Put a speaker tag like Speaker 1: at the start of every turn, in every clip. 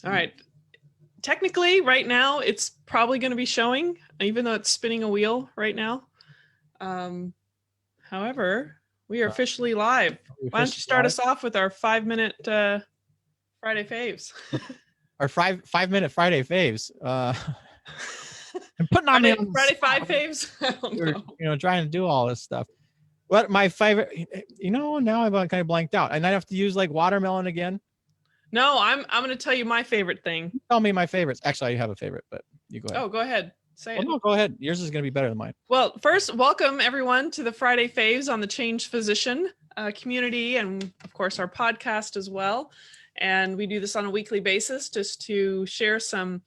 Speaker 1: All right. Technically, right now, it's probably going to be showing, even though it's spinning a wheel right now. However, we are officially live. Why don't you start us off with our 5-minute Friday Faves?
Speaker 2: Our 5-minute Friday Faves. I'm putting on
Speaker 1: Friday 5 Faves. I don't know.
Speaker 2: Trying to do all this stuff. What my favorite? Now I'm kind of blanked out, and I have to use like watermelon again.
Speaker 1: No, I'm going to tell you my favorite thing.
Speaker 2: Tell me my favorites. Actually, I have a favorite, but you go ahead.
Speaker 1: Oh, go ahead. Say it.
Speaker 2: No, go ahead. Yours is going to be better than mine.
Speaker 1: Well, first, welcome everyone to the Friday Faves on the Change Physician community, and of course our podcast as well. And we do this on a weekly basis just to share some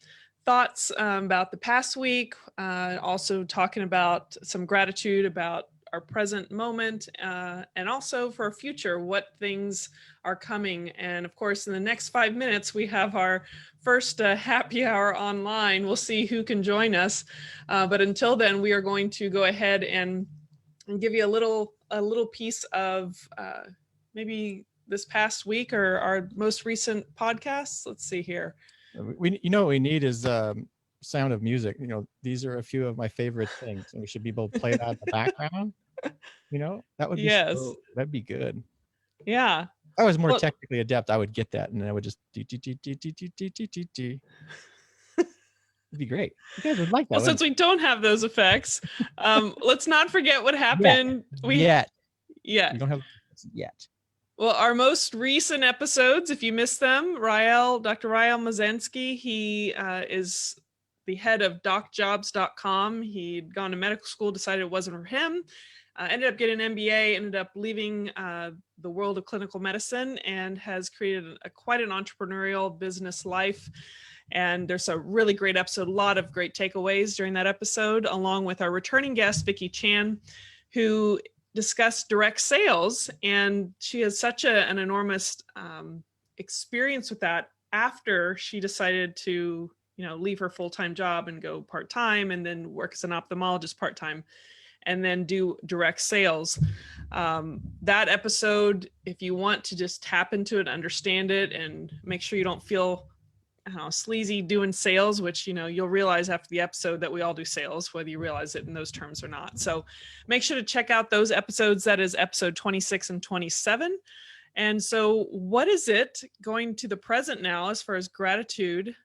Speaker 1: thoughts about the past week, also talking about some gratitude about our present moment, and also for our future, what things are coming. And of course, in the next 5 minutes, we have our first happy hour online. We'll see who can join us. But until then, we are going to go ahead and give you a little piece of maybe this past week or our most recent podcasts. Let's see here.
Speaker 2: What we need is Sound of Music. These are a few of my favorite things, and we should be both play that in the background. That would be that'd be good.
Speaker 1: Yeah.
Speaker 2: I was more technically adept. I would get that, and I would just it'd be great. You guys would like that.
Speaker 1: Well, since we don't have those effects, let's not forget what happened.
Speaker 2: You
Speaker 1: don't
Speaker 2: have yet.
Speaker 1: Well, our most recent episodes, if you missed them, Dr. Rael Mazensky, he is the head of docjobs.com. He'd gone to medical school, decided it wasn't for him, ended up getting an MBA, ended up leaving the world of clinical medicine, and has created quite an entrepreneurial business life. And there's a really great episode, a lot of great takeaways during that episode, along with our returning guest, Vicki Chan, who discussed direct sales. And she has such an enormous experience with that after she decided to, leave her full-time job and go part-time, and then work as an ophthalmologist part-time, and then do direct sales. That episode, if you want to just tap into it, understand it, and make sure you don't feel sleazy doing sales, which, you'll realize after the episode that we all do sales, whether you realize it in those terms or not. So make sure to check out those episodes. That is episode 26 and 27. And so what is it going to the present now as far as gratitude?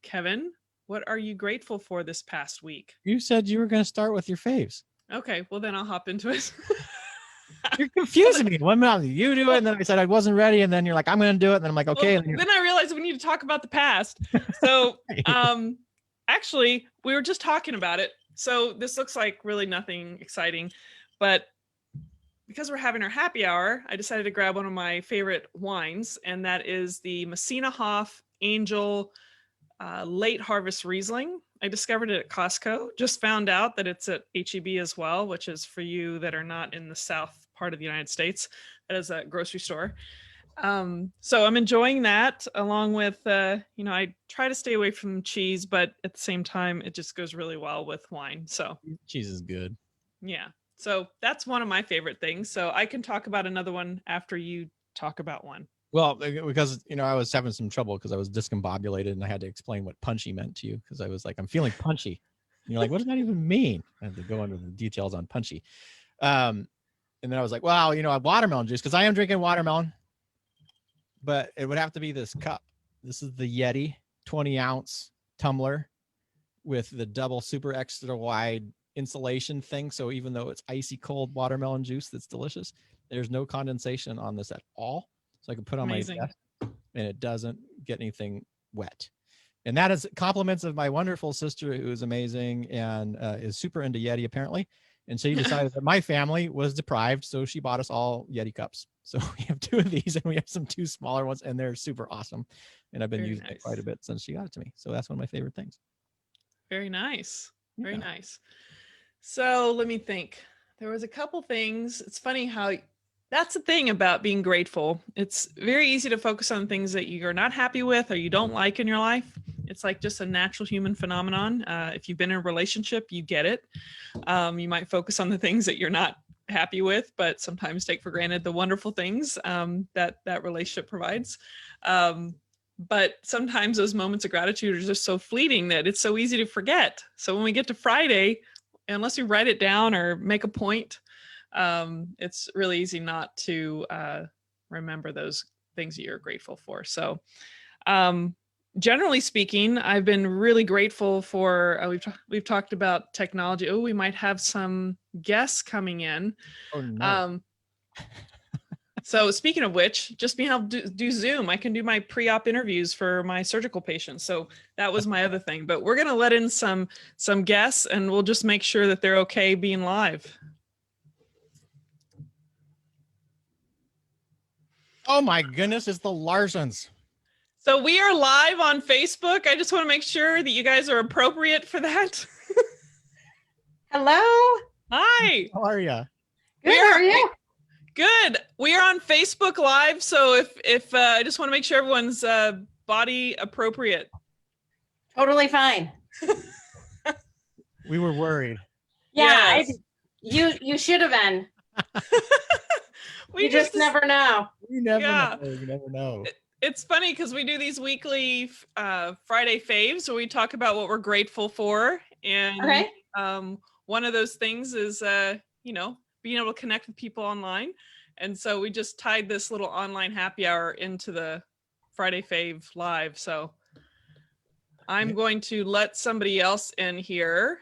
Speaker 1: Kevin, what are you grateful for this past week?
Speaker 2: You said you were going to start with your faves.
Speaker 1: Okay, well then I'll hop into it.
Speaker 2: You're confusing me. One minute you do it, and then I said I wasn't ready, and then you're like, I'm going to do it, and then I'm like, okay.
Speaker 1: Well, then I realized we need to talk about the past. So actually, we were just talking about it. So this looks like really nothing exciting, but because we're having our happy hour, I decided to grab one of my favorite wines, and that is the Messina Hoff Angel Late Harvest Riesling. I discovered it at Costco. Just found out that it's at HEB as well, which is for you that are not in the south part of the United States. That is a grocery store. So I'm enjoying that, along with, I try to stay away from cheese, but at the same time, it just goes really well with wine. So
Speaker 2: cheese is good.
Speaker 1: Yeah. So that's one of my favorite things. So I can talk about another one after you talk about one.
Speaker 2: Well, because, I was having some trouble because I was discombobulated, and I had to explain what punchy meant to you, because I was like, I'm feeling punchy. And you're like, what does that even mean? I had to go into the details on punchy. And then I was like, well, watermelon juice, because I am drinking watermelon, but it would have to be this cup. This is the Yeti 20-ounce tumbler with the double super extra wide insulation thing. So even though it's icy cold watermelon juice that's delicious, there's no condensation on this at all. So I can put on my desk, and it doesn't get anything wet. And that is compliments of my wonderful sister, who is amazing and is super into Yeti apparently. And she decided that my family was deprived, so she bought us all Yeti cups. So we have 2 of these, and we have some 2 smaller ones, and they're super awesome. And I've been using it quite a bit since she got it to me. So that's one of my favorite things.
Speaker 1: Very nice. Very nice. So let me think. There was a couple things. It's funny how that's the thing about being grateful. It's very easy to focus on things that you're not happy with or you don't like in your life. It's like just a natural human phenomenon. If you've been in a relationship, you get it. You might focus on the things that you're not happy with, but sometimes take for granted the wonderful things that relationship provides. but sometimes those moments of gratitude are just so fleeting that it's so easy to forget. So when we get to Friday, unless you write it down or make a point, it's really easy not to remember those things that you're grateful for. So generally speaking, I've been really grateful for, we've talked about technology. Oh, we might have some guests coming in.
Speaker 2: Oh no.
Speaker 1: So speaking of which, just being able to do Zoom, I can do my pre-op interviews for my surgical patients. So that was my other thing. But we're going to let in some guests, and we'll just make sure that they're okay being live.
Speaker 2: Oh my goodness, it's the Larsons.
Speaker 1: So we are live on Facebook. I just want to make sure that you guys are appropriate for that.
Speaker 3: Hello.
Speaker 1: Hi.
Speaker 2: How are you?
Speaker 3: Good. How are you?
Speaker 1: Good. We are on Facebook Live, so if I just want to make sure everyone's body appropriate.
Speaker 3: Totally fine.
Speaker 2: We were worried.
Speaker 3: Yeah,
Speaker 1: Yes.
Speaker 3: you should have been.
Speaker 1: We
Speaker 3: you just never know.
Speaker 2: You never
Speaker 1: Yeah.
Speaker 2: know. You never know.
Speaker 1: It's funny because we do these weekly Friday Faves where we talk about what we're grateful for, and
Speaker 3: Okay.
Speaker 1: one of those things is being able to connect with people online. And so we just tied this little online happy hour into the Friday Fave Live. So I'm going to let somebody else in here.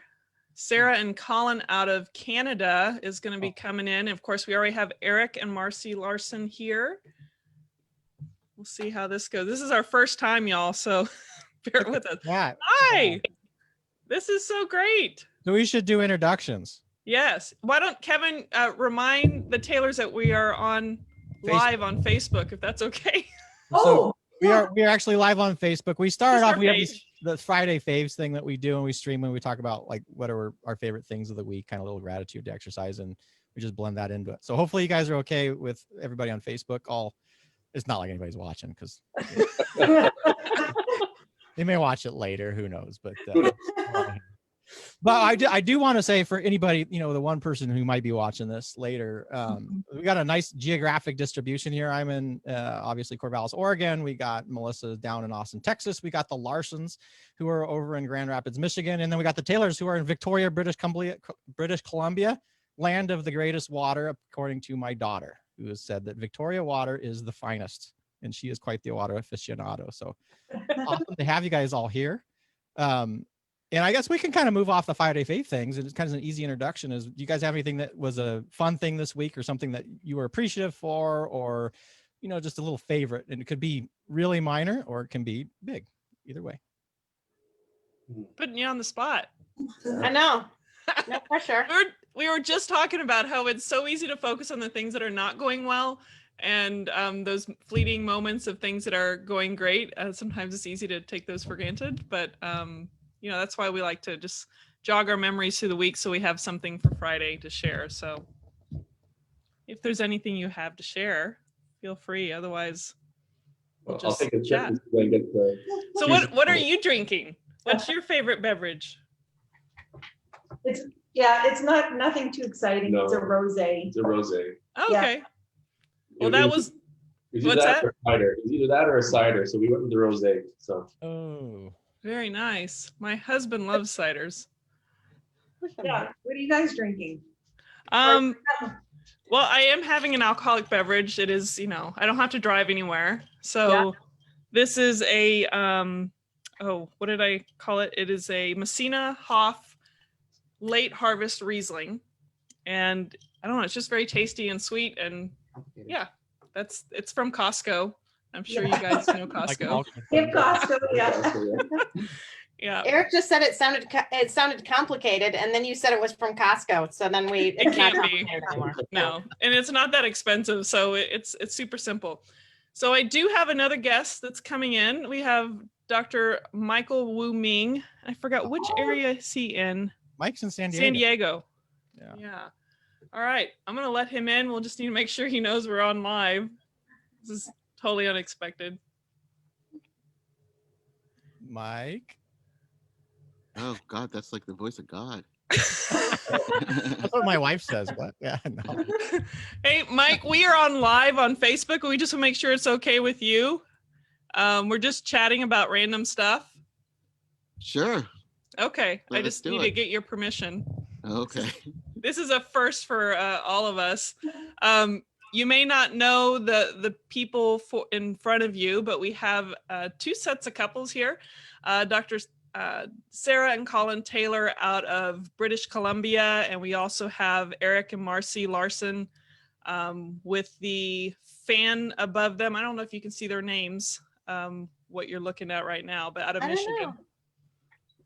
Speaker 1: Sarah and Colin out of Canada is going to be coming in. Of course, we already have Eric and Marcy Larson here. We'll see how this goes. This is our first time, y'all, so bear with us.
Speaker 2: Yeah.
Speaker 1: Hi. This is so great.
Speaker 2: So we should do introductions.
Speaker 1: Yes. Why don't Kevin remind the Taylors that we are on live on Facebook, if that's okay.
Speaker 2: So we are actually live on Facebook. We started off, we have
Speaker 1: page.
Speaker 2: the Friday Faves thing that we do, and we stream when we talk about like what are our favorite things of the week, kind of a little gratitude to exercise, and we just blend that into it. So hopefully you guys are okay with everybody on Facebook. It's not like anybody's watching because they may watch it later. Who knows? But I do want to say for anybody, the one person who might be watching this later, we got a nice geographic distribution here. I'm in obviously Corvallis, Oregon. We got Melissa down in Austin, Texas. We got the Larsons who are over in Grand Rapids, Michigan, and then we got the Taylors who are in Victoria, British Columbia, land of the greatest water, according to my daughter, who has said that Victoria water is the finest, and she is quite the water aficionado. So awesome to have you guys all here. And I guess we can kind of move off the Friday Fave things. And it's kind of an easy introduction. Do you guys have anything that was a fun thing this week, or something that you were appreciative for, or, just a little favorite? And it could be really minor or it can be big, either way.
Speaker 1: Putting you on the spot.
Speaker 3: I know. No pressure.
Speaker 1: We were just talking about how it's so easy to focus on the things that are not going well, and those fleeting moments of things that are going great. Sometimes it's easy to take those for granted, but that's why we like to just jog our memories through the week so we have something for Friday to share. So if there's anything you have to share, feel free. Otherwise, we'll just
Speaker 4: I'll take a
Speaker 1: chat. So what are you drinking? What's your favorite beverage?
Speaker 5: It's nothing too exciting.
Speaker 4: No.
Speaker 5: It's a rosé.
Speaker 4: It's a rosé.
Speaker 1: Oh, okay. Well, that was
Speaker 4: What's that? Or cider. It's either that or a cider. So we went with the rosé. So.
Speaker 2: Oh.
Speaker 1: Very nice. My husband loves ciders.
Speaker 5: Yeah. What are you guys drinking?
Speaker 1: Well, I am having an alcoholic beverage. It is, I don't have to drive anywhere. So this is a, what did I call it? It is a Messina Hoff late harvest Riesling. And I don't know, it's just very tasty and sweet. And yeah, it's from Costco. I'm sure you guys know Costco.
Speaker 5: Costco, yeah.
Speaker 1: Yeah.
Speaker 3: Eric just said it sounded complicated, and then you said it was from Costco. So then
Speaker 1: it can't be anymore. No, and it's not that expensive, so it's super simple. So I do have another guest that's coming in. We have Dr. Michael Wu Ming. I forgot which area is he in.
Speaker 2: Mike's in San Diego.
Speaker 1: San Diego.
Speaker 2: Yeah.
Speaker 1: All right, I'm gonna let him in. We'll just need to make sure he knows we're on live. This is totally unexpected.
Speaker 2: Mike.
Speaker 6: Oh God, that's like the voice of God.
Speaker 2: That's what my wife says. What? Yeah, no.
Speaker 1: Hey, Mike, we are on live on Facebook. We just want to make sure it's okay with you. We're just chatting about random stuff.
Speaker 6: Sure.
Speaker 1: Okay, I
Speaker 6: Let's
Speaker 1: just
Speaker 6: do
Speaker 1: need to
Speaker 6: it.
Speaker 1: get your permission.
Speaker 6: Okay.
Speaker 1: This is a first for all of us. You may not know the people in front of you, but we have two sets of couples here. Dr. Sarah and Colin Taylor out of British Columbia, and we also have Eric and Marcy Larson with the fan above them. I don't know if you can see their names, what you're looking at right now, but out of
Speaker 3: I don't
Speaker 1: Michigan.
Speaker 3: know.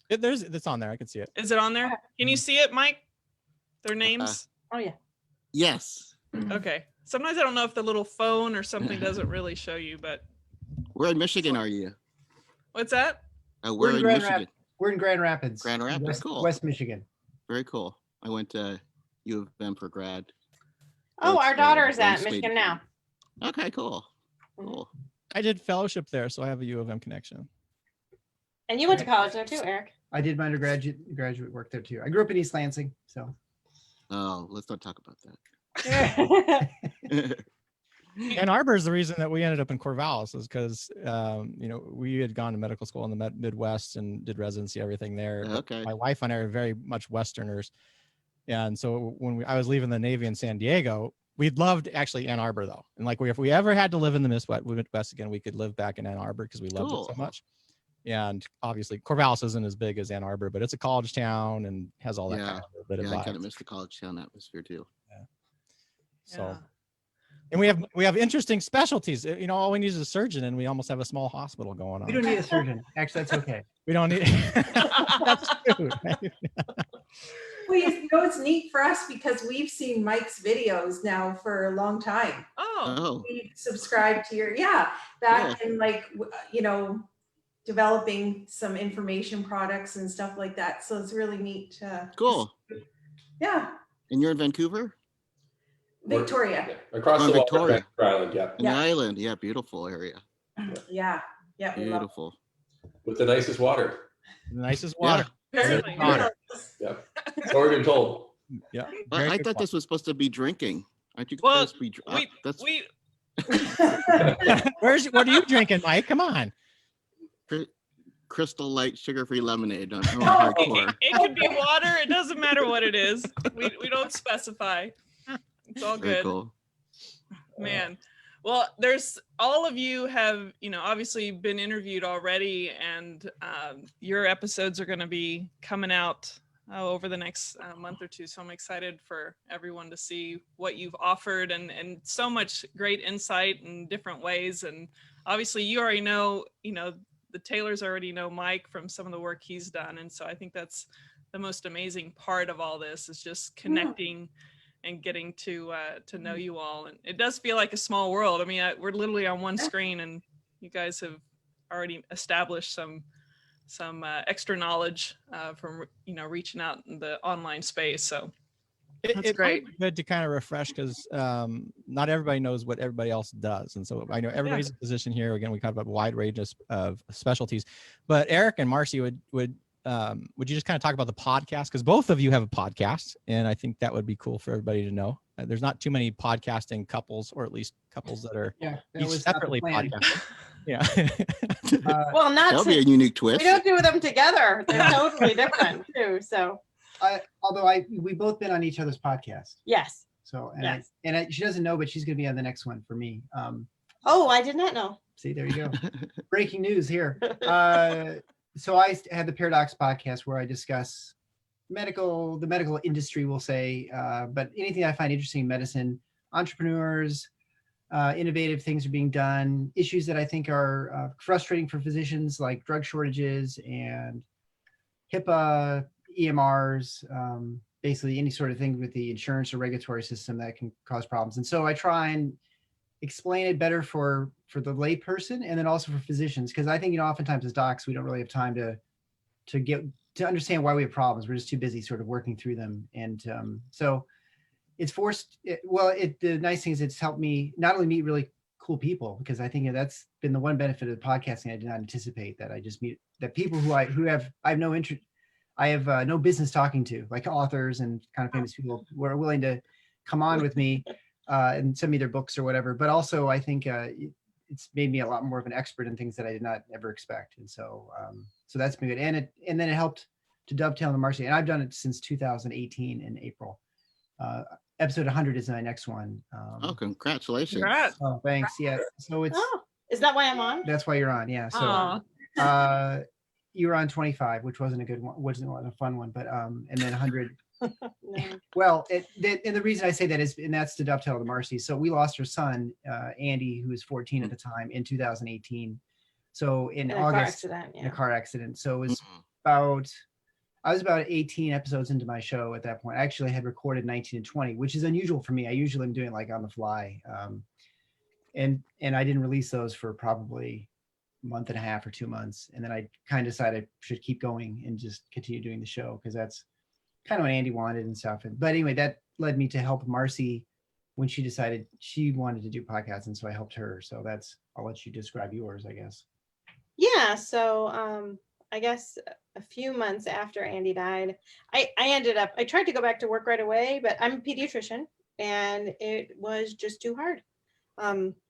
Speaker 2: It's on there. I can see it.
Speaker 1: Is it on there? Can you see it, Mike? Their names?
Speaker 3: Oh yeah.
Speaker 6: Yes.
Speaker 1: Okay. Sometimes I don't know if the little phone or something doesn't really show you, but
Speaker 6: Where in Michigan are you?
Speaker 1: what's that?
Speaker 6: Where in
Speaker 7: Grand
Speaker 6: Michigan?
Speaker 7: We're in Grand Rapids.
Speaker 6: Grand Rapids,
Speaker 7: West,
Speaker 6: cool.
Speaker 7: West Michigan.
Speaker 6: Very cool. I went to U of M for grad.
Speaker 3: Oh,
Speaker 6: That's
Speaker 3: our daughter's
Speaker 6: one
Speaker 3: at
Speaker 6: state-
Speaker 3: Michigan now.
Speaker 6: Okay, cool. Cool.
Speaker 2: I did fellowship there, so I have a U of M connection.
Speaker 3: And you went to college there too, Eric.
Speaker 7: I did my graduate work there too. I grew up in East Lansing, so.
Speaker 6: Oh, let's not talk about
Speaker 3: Yeah.
Speaker 6: that.
Speaker 2: Ann Arbor is the reason that we ended up in Corvallis, is because we had gone to medical school in the Midwest and did residency, everything there.
Speaker 6: Okay.
Speaker 2: My wife and I are very much Westerners, and so when I was leaving the Navy in San Diego, we'd loved actually Ann Arbor though, and like if we ever had to live in the Midwest again, we could live back in Ann Arbor because we loved it so
Speaker 6: Cool.
Speaker 2: much. And obviously Corvallis isn't as big as Ann Arbor, but it's a college town and has all that
Speaker 6: Yeah.
Speaker 2: kind of bit of
Speaker 6: Yeah, I kind of
Speaker 2: vibes.
Speaker 6: miss the college town atmosphere too.
Speaker 2: So.
Speaker 1: Yeah.
Speaker 2: And we have interesting specialties. All we need is a surgeon, and we almost have a small hospital going on.
Speaker 7: We don't need a surgeon. Actually, that's okay.
Speaker 2: We don't need. That's true. Right?
Speaker 5: Well, it's neat for us because we've seen Mike's videos now for a long time.
Speaker 1: Oh,
Speaker 6: Oh,
Speaker 5: We subscribed to your, back in developing some information products and stuff like that. So it's really neat.
Speaker 6: cool.
Speaker 5: Yeah,
Speaker 6: And you're in Vancouver?
Speaker 5: Victoria.
Speaker 4: Yeah. Across
Speaker 6: Oh,
Speaker 4: the water,
Speaker 6: Victoria.
Speaker 4: Vancouver Island, yeah.
Speaker 6: In
Speaker 5: Yeah.
Speaker 6: the island. Yeah, beautiful area.
Speaker 5: Yeah, we love
Speaker 6: Beautiful.
Speaker 4: With the nicest water.
Speaker 2: The nicest water.
Speaker 1: apparently.
Speaker 2: Water.
Speaker 4: Yeah. So we're been told.
Speaker 2: Yeah.
Speaker 6: I
Speaker 2: very good
Speaker 6: thought this was supposed to be drinking. Aren't you
Speaker 1: Well,
Speaker 6: supposed to be that's
Speaker 1: We
Speaker 2: What are you drinking, Mike? Come on.
Speaker 6: Crystal Light sugar-free lemonade. I'm
Speaker 1: it,
Speaker 6: hardcore.
Speaker 1: it could be water. It doesn't matter what it is. We don't specify. It's all
Speaker 6: Very
Speaker 1: good.
Speaker 6: cool.
Speaker 1: Man. Well, there's all of you have, obviously been interviewed already, and your episodes are going to be coming out over the next month or two. So I'm excited for everyone to see what you've offered, and so much great insight in different ways. And obviously you already know, the Taylors already know Mike from some of the work he's done. And so I think that's the most amazing part of all this, is just connecting and getting to know you all. And it does feel like a small world. I mean, we're literally on one screen, and you guys have already established some extra knowledge from reaching out in the online space. So that's
Speaker 2: It's
Speaker 1: great.
Speaker 2: good to kind of refresh, because not everybody knows what everybody else does. And so I know everybody's a physician here. Again, we talked about a wide range of specialties, but Eric and Marcy, would you just kind of talk about the podcast? Because both of you have a podcast, and I think that would be cool for everybody to know. There's not too many podcasting couples, or at least couples that are
Speaker 7: Yeah, that
Speaker 2: each
Speaker 7: was not the
Speaker 2: separately
Speaker 7: plan.
Speaker 2: podcasting. Yeah.
Speaker 3: Well,
Speaker 6: That'll be a unique twist.
Speaker 3: we don't do them together. They're totally different too. So
Speaker 7: We've both been on each other's podcast.
Speaker 3: yes.
Speaker 7: So,
Speaker 3: Yes.
Speaker 7: she doesn't know, but she's going to be on the next one for me.
Speaker 3: Oh, I did not know.
Speaker 7: See, there you go. Breaking news here. So I had the Paradox podcast where I discuss the medical industry, we'll say, but anything I find interesting in medicine, entrepreneurs, innovative things are being done, issues that I think are frustrating for physicians, like drug shortages and HIPAA, EMRs, basically any sort of thing with the insurance or regulatory system that can cause problems. And so I try and explain it better for the lay person, and then also for physicians, because I think, oftentimes as docs, we don't really have time to understand why we have problems. We're just too busy sort of working through them. And so it's the nice thing is it's helped me not only meet really cool people, because I think that's been the one benefit of the podcasting I did not anticipate, that I just meet that people who I have no interest, I have no business talking to, like authors and kind of famous people who are willing to come on with me and send me their books or whatever. But also I think it's made me a lot more of an expert in things that I did not ever expect. And so, so that's been good. And then it helped to dovetail in the Marcy. And I've done it since 2018 in April. Episode 100 is my next one.
Speaker 6: Oh, congratulations.
Speaker 1: Congrats.
Speaker 7: Oh, thanks. Yeah. So it's,
Speaker 3: Oh, is that why I'm on?
Speaker 7: that's why you're on. Yeah. So,
Speaker 1: Aw.
Speaker 7: you were on 25, which wasn't a good one, wasn't a fun one, but, and then 100.
Speaker 3: No.
Speaker 7: Well, and the reason I say that is, and that's to dovetail to Marcy. So we lost her son, Andy, who was 14 at the time, in 2018. So in
Speaker 3: In a car
Speaker 7: August,
Speaker 3: accident,
Speaker 7: in
Speaker 3: yeah.
Speaker 7: a car accident. So it was
Speaker 6: Mhm.
Speaker 7: I was about 18 episodes into my show at that point. I actually had recorded 19 and 20, which is unusual for me. I usually am doing like on the fly. And I didn't release those for probably a month and a half or 2 months. And then I kind of decided I should keep going and just continue doing the show, because that's kind of what Andy wanted and stuff. But anyway, that led me to help Marcy when she decided she wanted to do podcasts. And so I helped her. So that's, I'll let you describe yours, I guess.
Speaker 3: Yeah, so I guess a few months after Andy died, I tried to go back to work right away, but I'm a pediatrician and it was just too hard.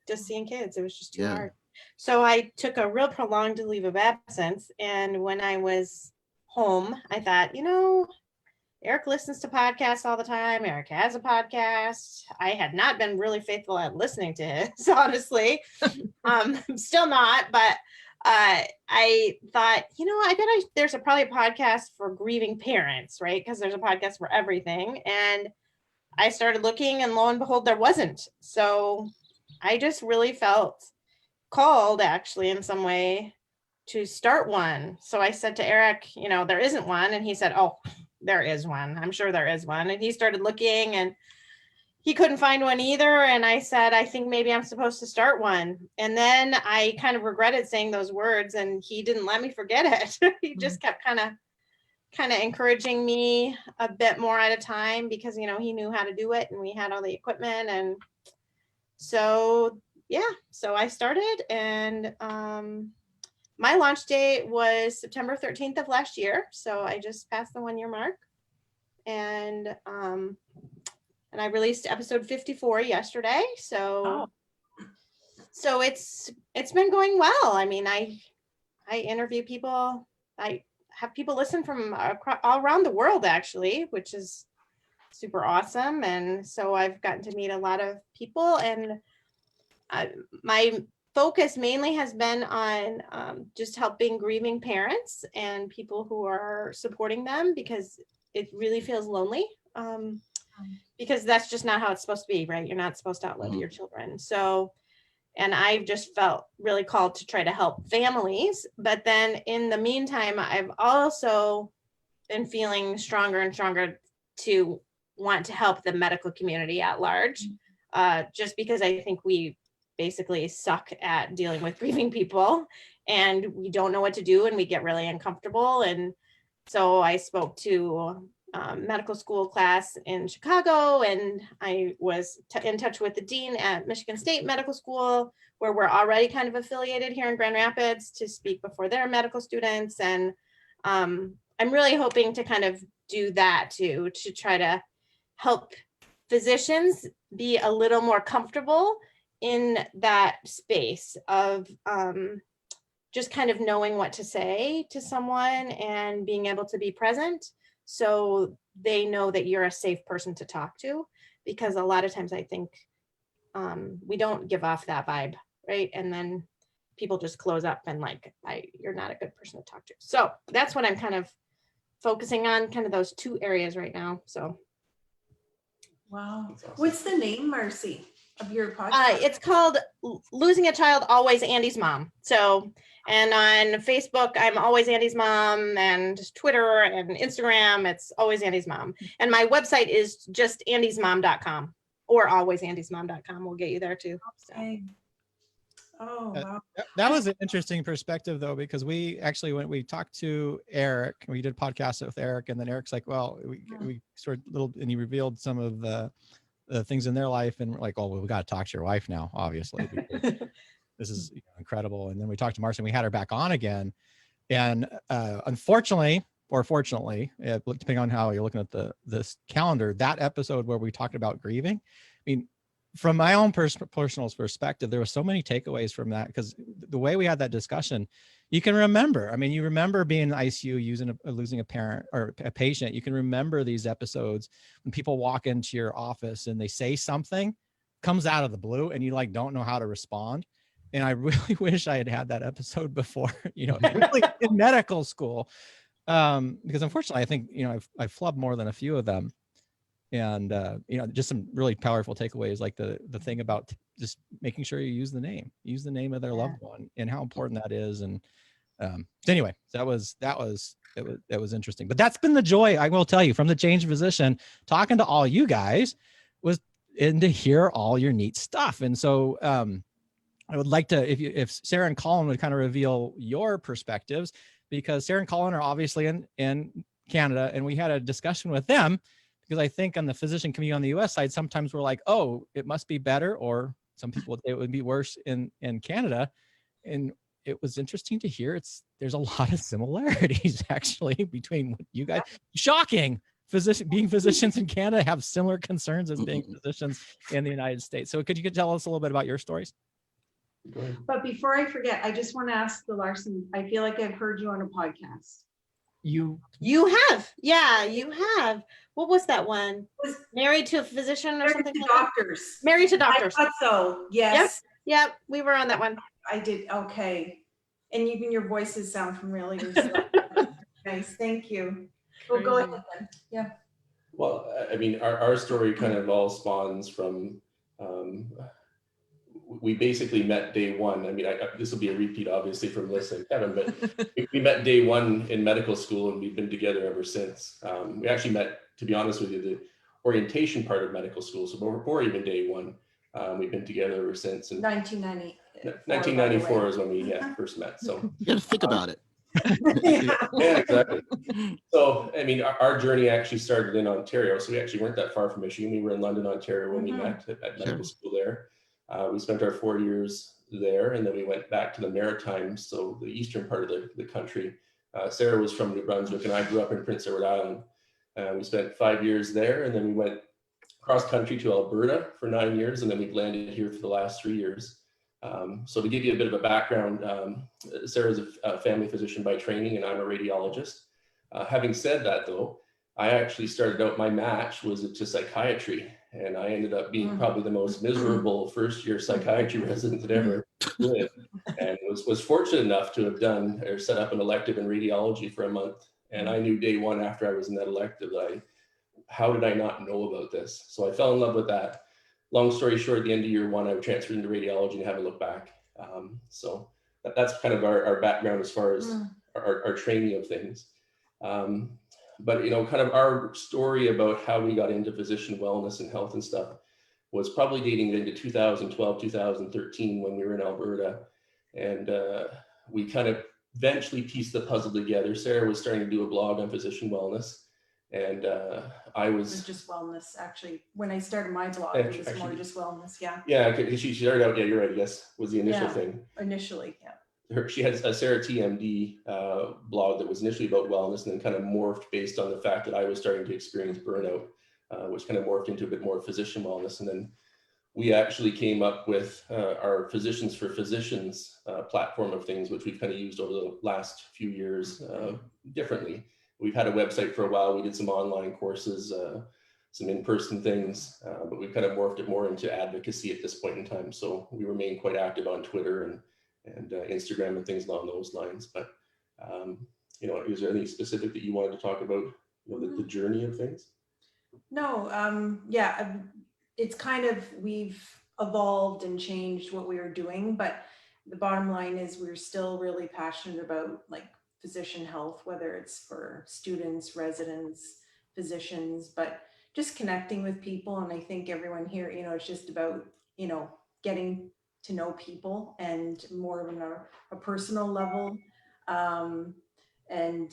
Speaker 3: Just seeing kids, it was just too
Speaker 6: Yeah.
Speaker 3: hard. So I took a real prolonged leave of absence. And when I was home, I thought, Eric listens to podcasts all the time. Eric has a podcast. I had not been really faithful at listening to his, honestly. Still not, but I thought, I bet there's probably a podcast for grieving parents, right? Because there's a podcast for everything. And I started looking, and lo and behold, there wasn't. So I just really felt called, actually, in some way, to start one. So I said to Eric, there isn't one. And he said, oh, there is one. I'm sure there is one. And he started looking, and he couldn't find one either. And I said, I think maybe I'm supposed to start one. And then I kind of regretted saying those words, and he didn't let me forget it. He just kept kind of encouraging me a bit more at a time, because, he knew how to do it, and we had all the equipment. And so, yeah, so I started, and my launch date was September 13th of last year. So I just passed the 1-year mark. And I released episode 54 yesterday. So it's been going well. I mean, I interview people. I have people listen from all around the world, actually, which is super awesome. And so I've gotten to meet a lot of people, and my focus mainly has been on just helping grieving parents and people who are supporting them, because it really feels lonely. Because that's just not how it's supposed to be, right? You're not supposed to outlive your children. So, and I've just felt really called to try to help families. But then in the meantime, I've also been feeling stronger and stronger to want to help the medical community at large, just because I think we basically suck at dealing with grieving people, and we don't know what to do, and we get really uncomfortable. And so I spoke to medical school class in Chicago, and I was in touch with the dean at Michigan State Medical School, where we're already kind of affiliated here in Grand Rapids, to speak before their medical students. And I'm really hoping to kind of do that too, to try to help physicians be a little more comfortable in that space of just kind of knowing what to say to someone and being able to be present, so they know that you're a safe person to talk to. Because a lot of times I think we don't give off that vibe, right? And then people just close up and you're not a good person to talk to. So that's what I'm kind of focusing on, kind of those two areas right now. So
Speaker 5: Wow.
Speaker 4: That's awesome.
Speaker 5: What's the name, Marcy, of your podcast?
Speaker 3: it's called Losing a Child, Always Andy's Mom. So, and on Facebook, I'm Always Andy's Mom, and Twitter and Instagram, it's Always Andy's Mom. And my website is just andysmom.com, or alwaysandysmom.com will get you there too. So.
Speaker 5: Okay. Oh, wow.
Speaker 2: That was an interesting perspective, though, because we actually, when we talked to Eric, we did podcasts with Eric, and then Eric's like, well, we sort of and he revealed some of the things in their life, and we're like, oh, well, we got to talk to your wife now, obviously. This is incredible. And then we talked to Marcy, and we had her back on again. And unfortunately, or fortunately, depending on how you're looking at this calendar, that episode where we talked about grieving, I mean, from my own personal perspective, there were so many takeaways from that, because the way we had that discussion, you can remember. I mean, you remember being in the ICU losing a parent or a patient. You can remember these episodes when people walk into your office and they say something, comes out of the blue, and you like don't know how to respond. And I really wish I had had that episode before, really in medical school, because unfortunately, I think I've flubbed more than a few of them. And just some really powerful takeaways, like the thing about just making sure you use the name of their loved one, and how important that is. And so anyway, that was interesting. But that's been the joy, I will tell you, from the Change Physician, talking to all you guys, and to hear all your neat stuff. And so I would like to, if Sarah and Colin would kind of reveal your perspectives, because Sarah and Colin are obviously in Canada, and we had a discussion with them, because I think on the physician community on the US side, sometimes we're like, oh, it must be better, or some people it would be worse in Canada. And it was interesting to hear there's a lot of similarities actually between what you guys, shocking, being physicians in Canada have similar concerns as being physicians in the United States. So could you tell us a little bit about your stories?
Speaker 5: But before I forget, I just want to ask the Larson, I feel like I've heard you on a podcast.
Speaker 7: You
Speaker 3: have. Yeah, you have. What was that one? Was Married to a Physician or something like
Speaker 5: Doctors.
Speaker 3: that? Married to Doctors.
Speaker 5: I thought so. Yes.
Speaker 3: Yep. We were on that one.
Speaker 5: I did. Okay. And even your voices sound familiar. Nice. Thank you. Well, go ahead then. Yeah.
Speaker 4: Well, I mean, our story kind of all spawns from, we basically met day one. I mean, this will be a repeat, obviously, from Lisa and Kevin, but we met day one in medical school, and we've been together ever since. We actually met, to be honest with you, the orientation part of medical school. So before even day one, we've been together ever since. And
Speaker 5: 1994
Speaker 4: is when we first met. So
Speaker 6: you got to think about it.
Speaker 4: Yeah, exactly. So, I mean, our journey actually started in Ontario. So we actually weren't that far from Michigan. We were in London, Ontario when we met at medical school there. We spent our 4 years there, and then we went back to the Maritimes, so the eastern part of the country. Sarah was from New Brunswick, and I grew up in Prince Edward Island. We spent 5 years there, and then we went cross country to Alberta for 9 years, and then we've landed here for the last 3 years. So to give you a bit of a background, Sarah's a family physician by training, and I'm a radiologist. Having said that, though, I actually started out, my match was to psychiatry, and I ended up being probably the most miserable first-year psychiatry resident that ever lived, and was fortunate enough to have done or set up an elective in radiology for a month. And I knew day one after I was in that elective that how did I not know about this? So I fell in love with that. Long story short, at the end of year one, I transferred into radiology and haven't looked back. So that's kind of our background as far as our training of things. But, kind of our story about how we got into physician wellness and health and stuff was probably dating into 2012, 2013 when we were in Alberta. And we kind of eventually pieced the puzzle together. Sarah was starting to do a blog on physician wellness. And I was
Speaker 5: just wellness, actually. When I started my blog, it was more just wellness. Yeah.
Speaker 4: Yeah, she started out. Yeah, you're right. I guess was the initial thing.
Speaker 5: Initially, yeah.
Speaker 4: She had a Sarah TMD blog that was initially about wellness, and then kind of morphed based on the fact that I was starting to experience burnout, which kind of morphed into a bit more physician wellness. And then we actually came up with our Physicians for Physicians platform of things, which we've kind of used over the last few years differently. We've had a website for a while. We did some online courses, some in-person things, but we've kind of morphed it more into advocacy at this point in time. So we remain quite active on Twitter and Instagram and things along those lines. But, is there anything specific that you wanted to talk about, the journey of things?
Speaker 5: No, it's kind of, we've evolved and changed what we are doing, but the bottom line is we're still really passionate about like physician health, whether it's for students, residents, physicians, but just connecting with people. And I think everyone here, it's just about, getting to know people and more of a personal level. And,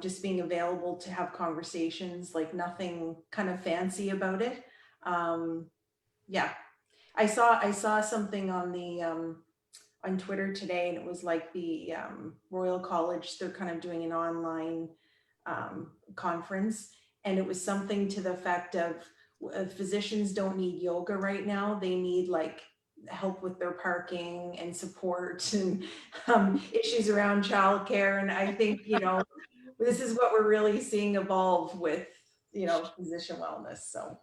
Speaker 5: just being available to have conversations, like nothing kind of fancy about it. I saw something on Twitter today, and it was like the Royal College, they're kind of doing an online conference, and it was something to the effect of physicians don't need yoga right now. They need like help with their parking and support and issues around childcare. And I think, you know, this is what we're really seeing evolve with, you know, physician wellness. So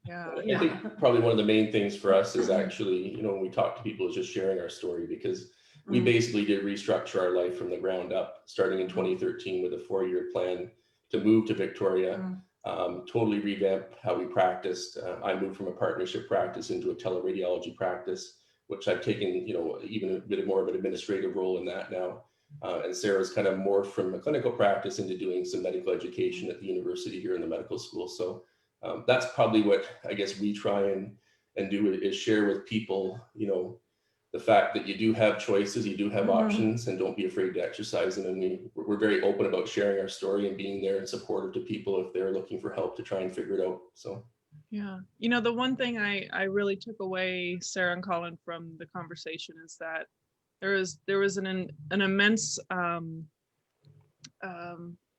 Speaker 1: Yeah.
Speaker 4: I think probably one of the main things for us is actually, you know, when we talk to people is just sharing our story, because we basically did restructure our life from the ground up, starting in 2013 with a 4-year plan to move to Victoria, totally revamp how we practiced. I moved from a partnership practice into a teleradiology practice, which I've taken, you know, even a bit more of an administrative role in that now. And Sarah's kind of morphed from a clinical practice into doing some medical education at the university here in the medical school. So that's probably what I guess we try and do, is share with people, you know, the fact that you do have choices, you do have options, and don't be afraid to exercise them. And we're very open about sharing our story and being there and supportive to people if they're looking for help to try and figure it out. So
Speaker 1: Yeah. You know, the one thing I really took away, Sarah and Colin, from the conversation is that there was an immense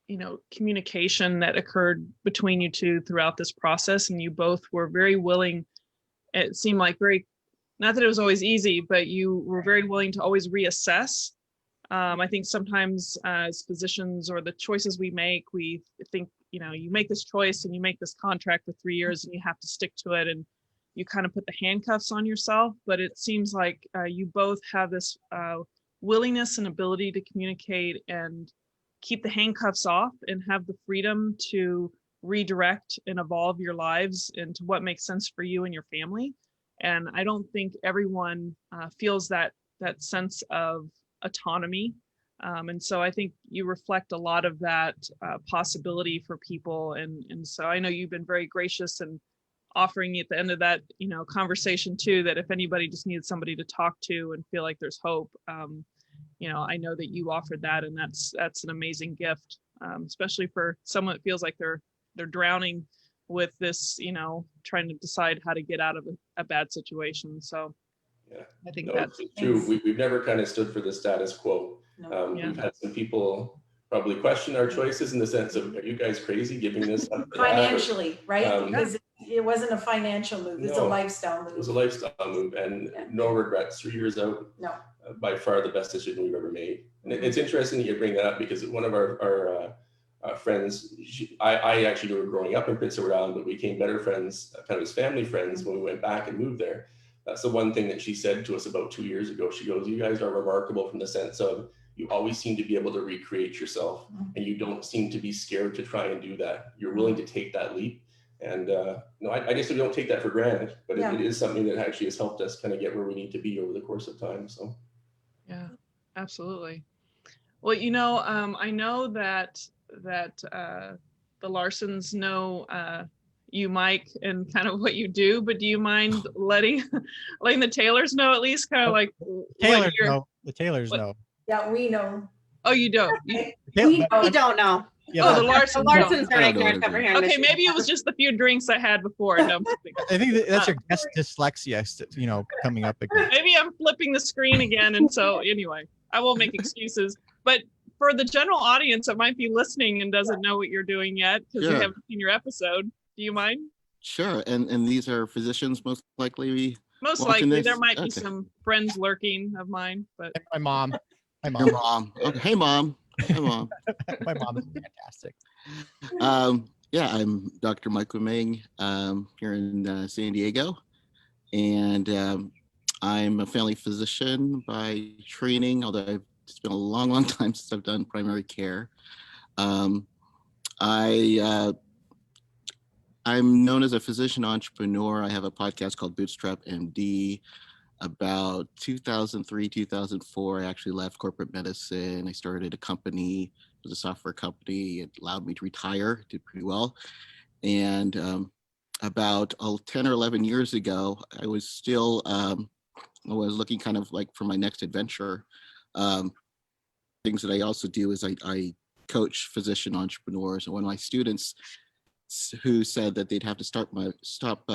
Speaker 1: you know, communication that occurred between you two throughout this process, and you both were very willing. It seemed like very, not that it was always easy, but you were very willing to always reassess. I think sometimes as physicians, or the choices we make, we think, you know, you make this choice and you make this contract for 3 years and you have to stick to it, and you kind of put the handcuffs on yourself. But it seems like you both have this willingness and ability to communicate and keep the handcuffs off and have the freedom to redirect and evolve your lives into what makes sense for you and your family. And I don't think everyone feels that sense of autonomy. And so I think you reflect a lot of that possibility for people. And so I know you've been very gracious and offering at the end of that, you know, conversation too, that if anybody just needed somebody to talk to and feel like there's hope, you know, I know that you offered that, and that's an amazing gift, especially for someone that feels like they're drowning with this, you know, trying to decide how to get out of a bad situation. So
Speaker 4: yeah,
Speaker 1: I think
Speaker 4: no,
Speaker 1: that's
Speaker 4: it's true. We've never kind of stood for the status quo.
Speaker 1: Yeah.
Speaker 4: We've had some people probably question our choices in the sense of, are you guys crazy giving this up for that?
Speaker 5: financially, right? Because it wasn't a financial move, it's a
Speaker 4: No,
Speaker 5: lifestyle move.
Speaker 4: It was a lifestyle move, and no regrets. 3 years out,
Speaker 5: No.
Speaker 4: By far the best decision we've ever made. And it's interesting that you bring that up, because one of our friends, I actually knew her growing up in Prince Edward Island, but we became better friends, kind of as family friends, when we went back and moved there. That's the one thing that she said to us about 2 years ago. She goes, "You guys are remarkable from the sense of you always seem to be able to recreate yourself, and you don't seem to be scared to try and do that. You're willing to take that leap." And no, I guess we don't take that for granted, but it is something that actually has helped us kind of get where we need to be over the course of time. So
Speaker 1: yeah, absolutely. Well, you know, I know that the Larsons know you, Mike, and kind of what you do, but do you mind letting the Taylors know at least, kind of like
Speaker 2: Taylors know. The Taylors know.
Speaker 5: Yeah, we know.
Speaker 1: Oh, you don't.
Speaker 3: We don't know.
Speaker 2: Yeah,
Speaker 1: Oh, the
Speaker 3: The
Speaker 1: Larsons.
Speaker 3: Larsons
Speaker 1: don't.
Speaker 3: are ignorant over here. in
Speaker 1: Okay,
Speaker 3: Michigan.
Speaker 1: maybe it was just the few drinks I had before. No,
Speaker 2: I think that's your guest dyslexia, you know, coming up again.
Speaker 1: maybe I'm flipping the screen again, and so anyway, I won't make excuses. But for the general audience that might be listening and doesn't know what you're doing yet because they haven't seen your episode, do you mind?
Speaker 6: Sure. And these are physicians most likely.
Speaker 1: Most
Speaker 6: watching
Speaker 1: likely,
Speaker 6: this?
Speaker 1: there might be
Speaker 6: Okay.
Speaker 1: some friends lurking of mine, but
Speaker 2: My mom.
Speaker 6: Hey, mom. Okay. Hey, mom. Hey, mom.
Speaker 2: My mom is fantastic.
Speaker 6: Yeah, I'm Dr. Michael Ming here in San Diego, and I'm a family physician by training, although it's been a long, long time since I've done primary care. I'm known as a physician entrepreneur. I have a podcast called Bootstrap MD. About 2003, 2004, I actually left corporate medicine. I started a company, it was a software company. It allowed me to retire, did pretty well. And about 10 or 11 years ago, I was still, I was looking kind of like for my next adventure. Things that I also do is I coach physician entrepreneurs. And one of my students who said that they'd have to stop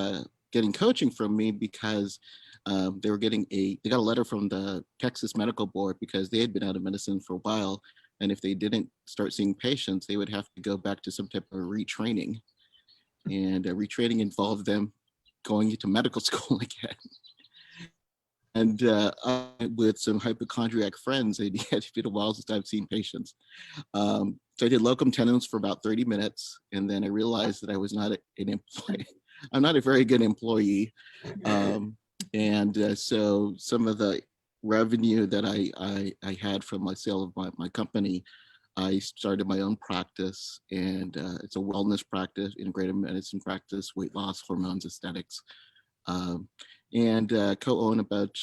Speaker 6: getting coaching from me because they got a letter from the Texas Medical Board because they had been out of medicine for a while. And if they didn't start seeing patients, they would have to go back to some type of retraining. and retraining involved them going into medical school again. And with some hypochondriac friends, it had been a while since I've seen patients. So I did locum tenens for about 30 minutes, and then I realized that I was not an employee. I'm not a very good employee. So some of the revenue that I had from my sale of my company, I started my own practice, and it's a wellness practice, integrative medicine practice, weight loss, hormones, aesthetics, and co-own about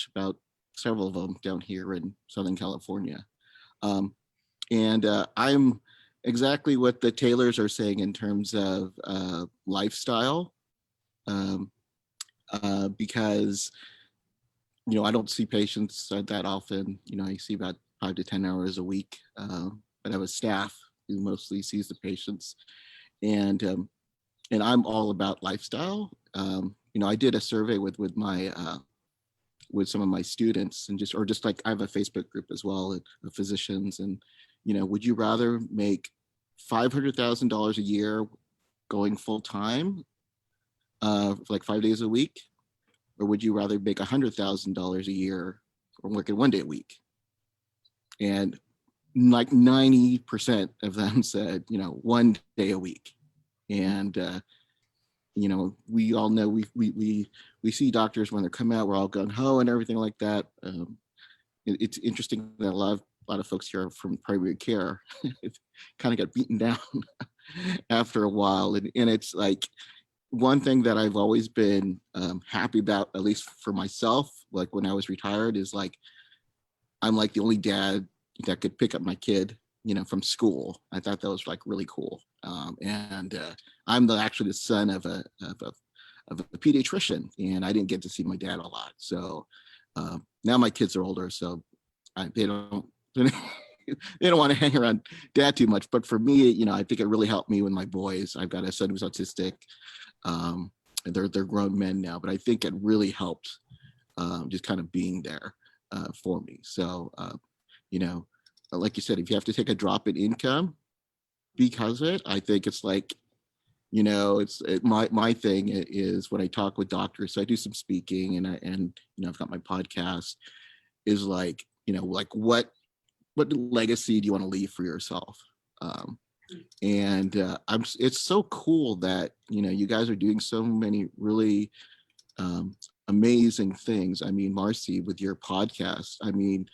Speaker 6: several of them down here in Southern California. I'm exactly what the Taylors are saying in terms of lifestyle, because I don't see patients that often. I see about 5 to 10 hours a week, but I have a staff who mostly sees the patients, and I'm all about lifestyle. I did a survey with my with some of my students, and just like I have a Facebook group as well of physicians, and would you rather make $500,000 a year going full time, like 5 days a week, or would you rather make $100,000 a year or working 1 day a week? And like 90% of them said, 1 day a week. And we all know we see doctors when they come out, we're all gung ho and everything like that. It's interesting that a lot of folks here are from primary care kind of got beaten down after a while, and it's like one thing that I've always been happy about, at least for myself, like when I was retired, is like I'm like the only dad that could pick up my kid, from school. I thought that was like really cool. I'm actually the son of a pediatrician, and I didn't get to see my dad a lot. So now my kids are older, so they don't they don't want to hang around dad too much. But for me, I think it really helped me with my boys. I've got a son who's autistic. And they're grown men now, but I think it really helped just kind of being there for me. So like you said, if you have to take a drop in income because of it, I think it's like, my thing is when I talk with doctors, so I do some speaking, and I've got my podcast, is like, like what legacy do you want to leave for yourself? It's so cool that you guys are doing so many really amazing things. I mean, Marcy, with your podcast, I mean,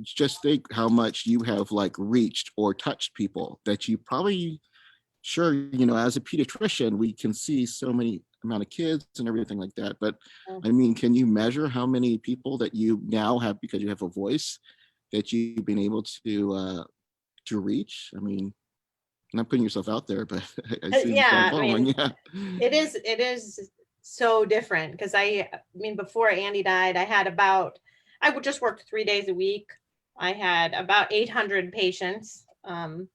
Speaker 6: just think how much you have like reached or touched people that you probably, sure, as a pediatrician, we can see so many amount of kids and everything like that, but I mean, can you measure how many people that you now have, because you have a voice, that you've been able to reach? I mean, not putting yourself out there, but I see
Speaker 3: Yeah,
Speaker 6: following.
Speaker 3: it is so different, because I mean, before Andy died, I would just work 3 days a week. I had about 800 patients that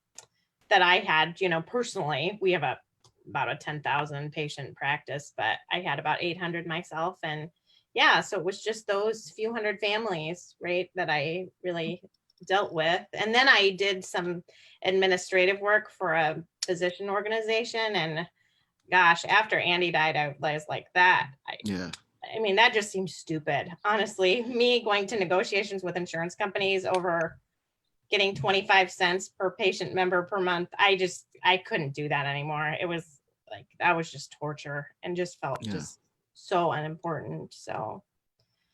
Speaker 3: I had, personally. We have about a 10,000 patient practice, but I had about 800 myself. And yeah, so it was just those few hundred families, right, that I really dealt with. And then I did some administrative work for a physician organization. And gosh, after Andy died, I was like, I mean, that just seems stupid. Honestly, me going to negotiations with insurance companies over getting 25 cents per patient member per month, I couldn't do that anymore. It was like, that was just torture, and just felt just so unimportant. So,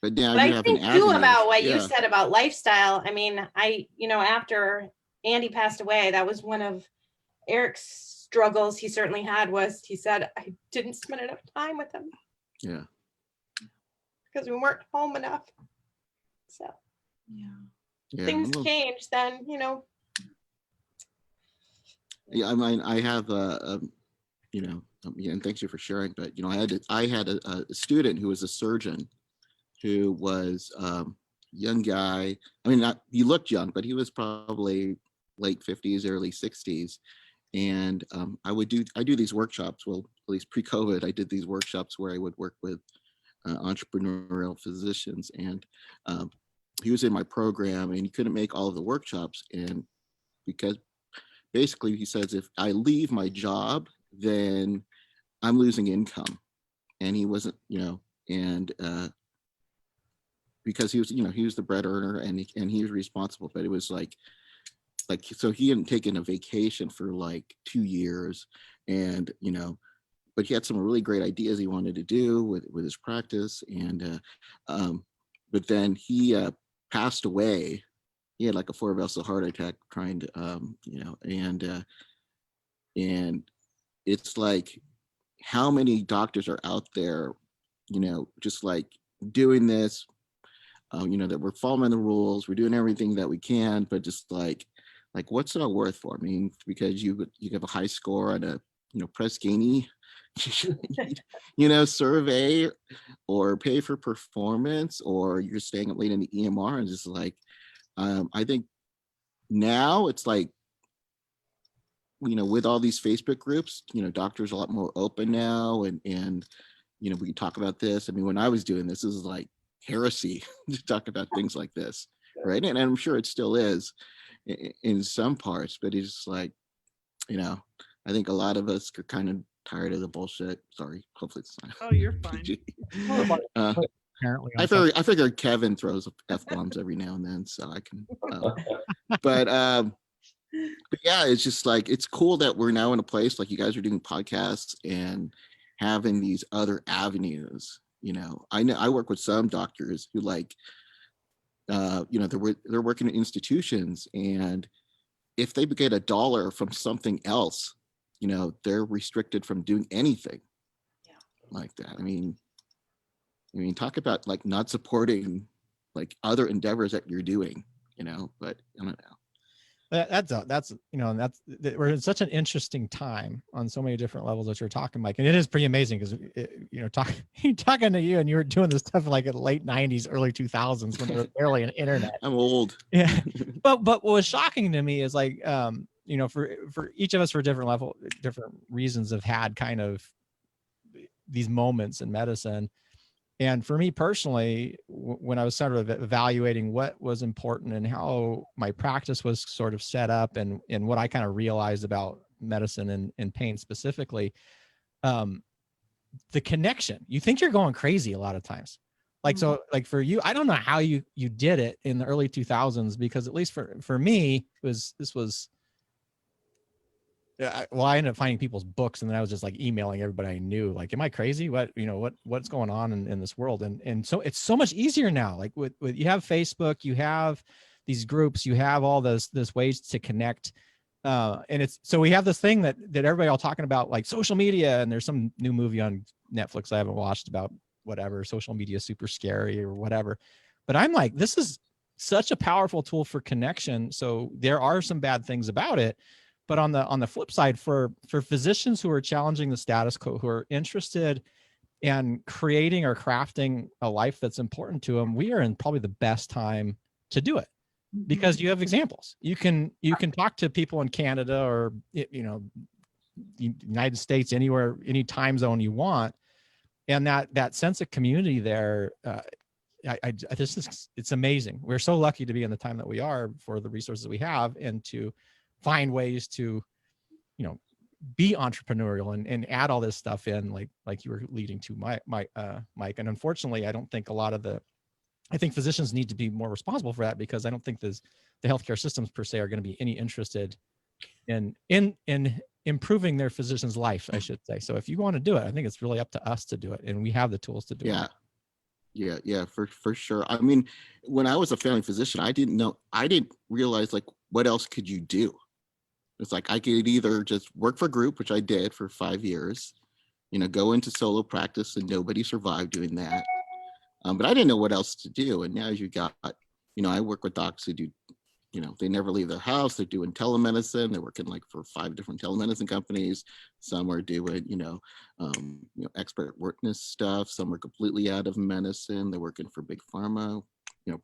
Speaker 6: but now
Speaker 3: but
Speaker 6: you
Speaker 3: I
Speaker 6: have
Speaker 3: think
Speaker 6: an
Speaker 3: too
Speaker 6: avenue.
Speaker 3: about what you said about lifestyle. I mean, after Andy passed away, that was one of Eric's struggles he certainly had, was he said, I didn't spend enough time with him.
Speaker 6: Yeah.
Speaker 3: Because we weren't home enough. So things change then,
Speaker 6: Yeah, I mean, I have and thanks you for sharing, but I had a student who was a surgeon, who was young guy. I mean, he looked young, but he was probably late 50s, early 60s. And I do these workshops. Well, at least pre-COVID, I did these workshops where I would work with entrepreneurial physicians, and he was in my program, and he couldn't make all of the workshops, and because basically he says, if I leave my job, then I'm losing income, and he wasn't, and because he was, he was the bread earner, and he was responsible, but it was like so he hadn't taken a vacation for like 2 years, and but he had some really great ideas he wanted to do with his practice, and but then he passed away. He had like a 4-vessel heart attack trying to and it's like, how many doctors are out there, just like doing this, that we're following the rules, we're doing everything that we can, but just like what's it all worth for? I mean, because you have a high score on a Press Ganey survey, or pay for performance, or you're staying up late in the EMR, and just like I think now it's like, with all these Facebook groups, doctors are a lot more open now, and we can talk about this. I mean, when I was doing this is like heresy to talk about things like this, right? And I'm sure it still is in some parts, but it's just like, I think a lot of us are kind of tired of the bullshit. Sorry, hopefully it's not.
Speaker 1: Oh, you're fine.
Speaker 2: Apparently,
Speaker 6: I figure Kevin throws F-bombs every now and then, so I can. But yeah, it's just like, it's cool that we're now in a place like you guys are doing podcasts and having these other avenues. I know I work with some doctors who like, they're working in institutions, and if they get $1 from something else, they're restricted from doing anything like that. I mean, talk about like not supporting like other endeavors that you're doing, but I don't know.
Speaker 2: That's we're in such an interesting time on so many different levels that you're talking, Mike, and it is pretty amazing because talking to you, and you were doing this stuff like in the late 90s, early 2000s, when there was barely an internet.
Speaker 6: I'm old.
Speaker 2: Yeah, but what was shocking to me is like, for each of us, for different reasons, have had kind of these moments in medicine. And for me personally, when I was sort of evaluating what was important and how my practice was sort of set up, and what I kind of realized about medicine and pain specifically, the connection, you think you're going crazy a lot of times. Like, so like for you, I don't know how you did it in the early 2000s, because at least for me, this was, I ended up finding people's books, and then I was just like emailing everybody I knew, like, am I crazy? What's going on in this world? And so it's so much easier now. Like with you have Facebook, you have these groups, you have all this ways to connect. And it's, so we have this thing that everybody all talking about, like social media, and there's some new movie on Netflix I haven't watched about whatever, social media super scary or whatever. But I'm like, this is such a powerful tool for connection. So there are some bad things about it. But on the flip side, for physicians who are challenging the status quo, who are interested in creating or crafting a life that's important to them, we are in probably the best time to do it, because you have examples. You can talk to people in Canada or United States, anywhere, any time zone you want, and that sense of community there. It's amazing. We're so lucky to be in the time that we are, for the resources we have, and to find ways to, be entrepreneurial and add all this stuff in, like you were leading to, Mike. And unfortunately, I don't think I think physicians need to be more responsible for that, because I don't think the healthcare systems per se are going to be any interested in improving their physician's life, I should say. So if you want to do it, I think it's really up to us to do it, and we have the tools to do it.
Speaker 6: Yeah, for sure. I mean, when I was a family physician, I didn't realize like what else could you do. It's like I could either just work for a group, which I did for 5 years, go into solo practice, and nobody survived doing that. But I didn't know what else to do. And now you got, I work with docs who do, they never leave their house. They're doing telemedicine. They're working like for 5 different telemedicine companies. Some are doing, expert witness stuff. Some are completely out of medicine. They're working for big pharma,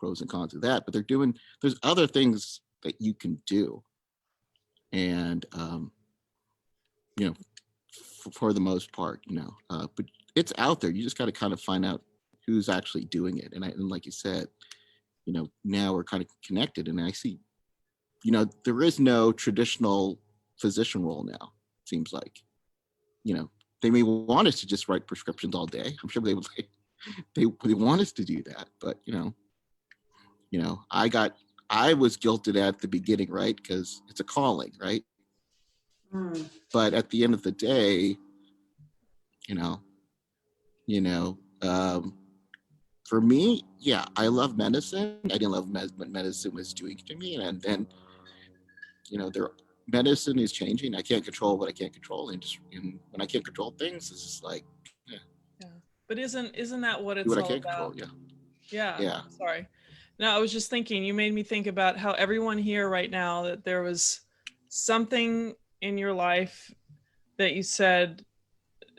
Speaker 6: pros and cons of that. But there's other things that you can do. And, for the most part, but it's out there. You just got to kind of find out who's actually doing it. And like you said, now we're kind of connected, and I see, there is no traditional physician role now. Seems like, they may want us to just write prescriptions all day. I'm sure they would like, they want us to do that, but I was guilted at the beginning, right? Because it's a calling, right?
Speaker 5: Mm.
Speaker 6: But at the end of the day, you know, for me, yeah, I love medicine. I didn't love what medicine was doing to me, and then, their medicine is changing. I can't control what I can't control, and when I can't control things, it's just like,
Speaker 1: Yeah. But isn't that what
Speaker 6: do
Speaker 1: it's
Speaker 6: what I
Speaker 1: all
Speaker 6: can't
Speaker 1: about?
Speaker 6: control.
Speaker 1: Yeah.
Speaker 6: Yeah.
Speaker 1: Sorry. No, I was just thinking, you made me think about how everyone here right now, that there was something in your life that you said,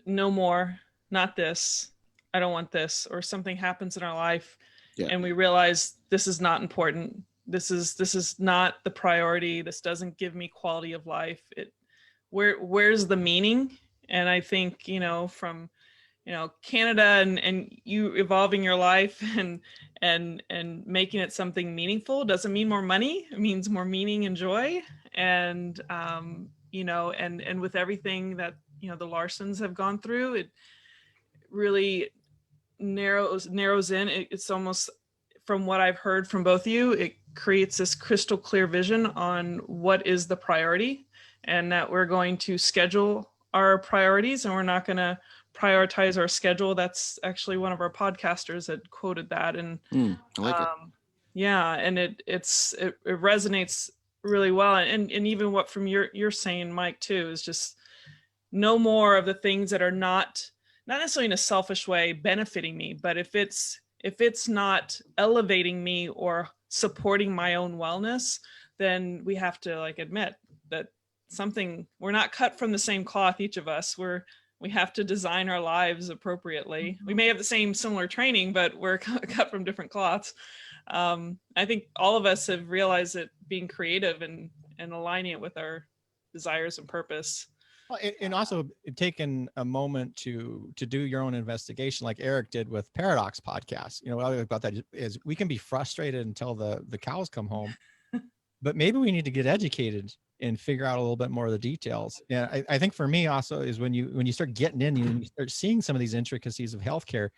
Speaker 1: no more, not this. I don't want this. Or something happens in our life
Speaker 6: Yeah.
Speaker 1: and we realize this is not important. This is not the priority. This doesn't give me quality of life. Where's the meaning? And I think, from Canada and you evolving your life and making it something meaningful doesn't mean more money. It means more meaning and joy. And and with everything that the Larsons have gone through, it really narrows in. It's almost, from what I've heard from both of you, it creates this crystal clear vision on what is the priority, and that we're going to schedule our priorities and we're not going to prioritize our schedule. That's actually one of our podcasters that quoted that. And
Speaker 6: I like it.
Speaker 1: yeah, and it resonates really well. And even what from you're saying, Mike, too, is just no more of the things that are not necessarily in a selfish way benefiting me, but if it's not elevating me or supporting my own wellness, then we have to admit that we're not cut from the same cloth, each of us. We have to design our lives appropriately. We may have the same similar training, but we're cut from different cloths. I think all of us have realized that being creative and aligning it with our desires and purpose.
Speaker 2: Well, and also taking a moment to do your own investigation, like Eric did with Paradox Podcast. What I like about that is we can be frustrated until the cows come home, but maybe we need to get educated and figure out a little bit more of the details. Yeah, I think for me also is when you start getting in, you start seeing some of these intricacies of healthcare.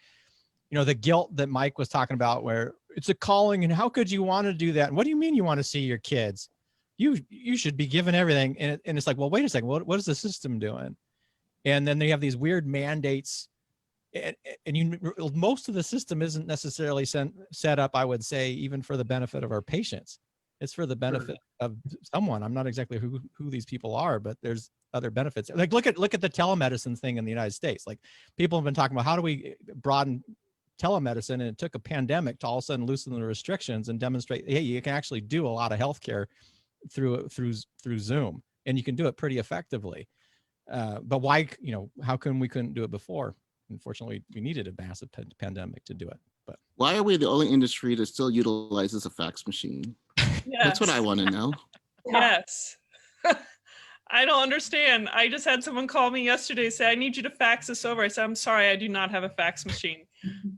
Speaker 2: The guilt that Mike was talking about, where it's a calling, and how could you want to do that? And what do you mean you want to see your kids? You should be given everything. And it's like, well, wait a second, what is the system doing? And then they have these weird mandates, and most of the system isn't necessarily set up, I would say, even for the benefit of our patients. It's for the benefit of someone. I'm not exactly who these people are, but there's other benefits. Like look at the telemedicine thing in the United States. Like people have been talking about, how do we broaden telemedicine? And it took a pandemic to all of a sudden loosen the restrictions and demonstrate, hey, you can actually do a lot of healthcare through Zoom, and you can do it pretty effectively. But why, how come we couldn't do it before? Unfortunately, we needed a massive pandemic to do it. But
Speaker 6: why are we the only industry that still utilizes a fax machine?
Speaker 1: Yes.
Speaker 6: That's what I want to know.
Speaker 1: Yes. I don't understand. I just had someone call me yesterday, say, I need you to fax this over. I said, I'm sorry, I do not have a fax machine.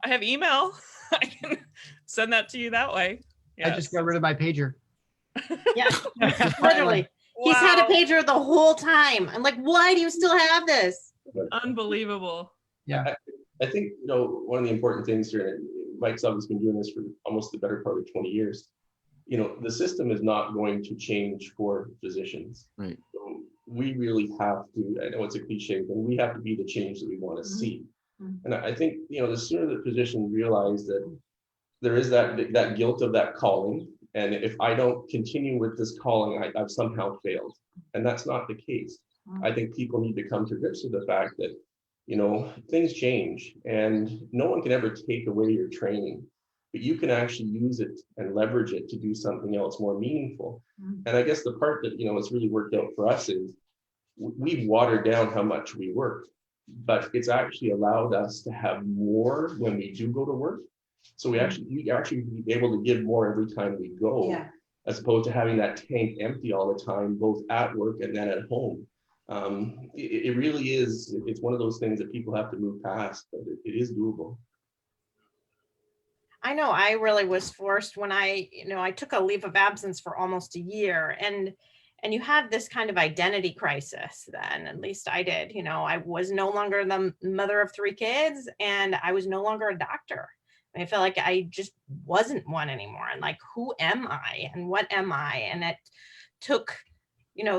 Speaker 1: I have email. I can send that to you that way.
Speaker 7: Yes. I just got rid of my pager.
Speaker 3: Yeah, literally. Wow. He's had a pager the whole time. I'm like, why do you still have this?
Speaker 1: Unbelievable.
Speaker 7: Yeah.
Speaker 4: I think, one of the important things here, and Mike's obviously been doing this for almost the better part of 20 years. The system is not going to change for physicians.
Speaker 6: Right.
Speaker 4: So we really have to, I know it's a cliche, but we have to be the change that we want to see. And I think, the sooner that physicians realize that there is that guilt of that calling, and if I don't continue with this calling, I've somehow failed. And that's not the case. I think people need to come to grips with the fact that, things change, and no one can ever take away your training, but you can actually use it and leverage it to do something else more meaningful. And I guess the part that, it's really worked out for us is we've watered down how much we work, but it's actually allowed us to have more when we do go to work. So we actually be able to give more every time we go, as opposed to having that tank empty all the time, both at work and then at home. It really is, it's one of those things that people have to move past, but it is doable.
Speaker 3: I know I really was forced when I took a leave of absence for almost a year, and And you have this kind of identity crisis then, at least I did. I was no longer the mother of 3 kids, and I was no longer a doctor. I felt like I just wasn't one anymore. And like, who am I and what am I? And it took,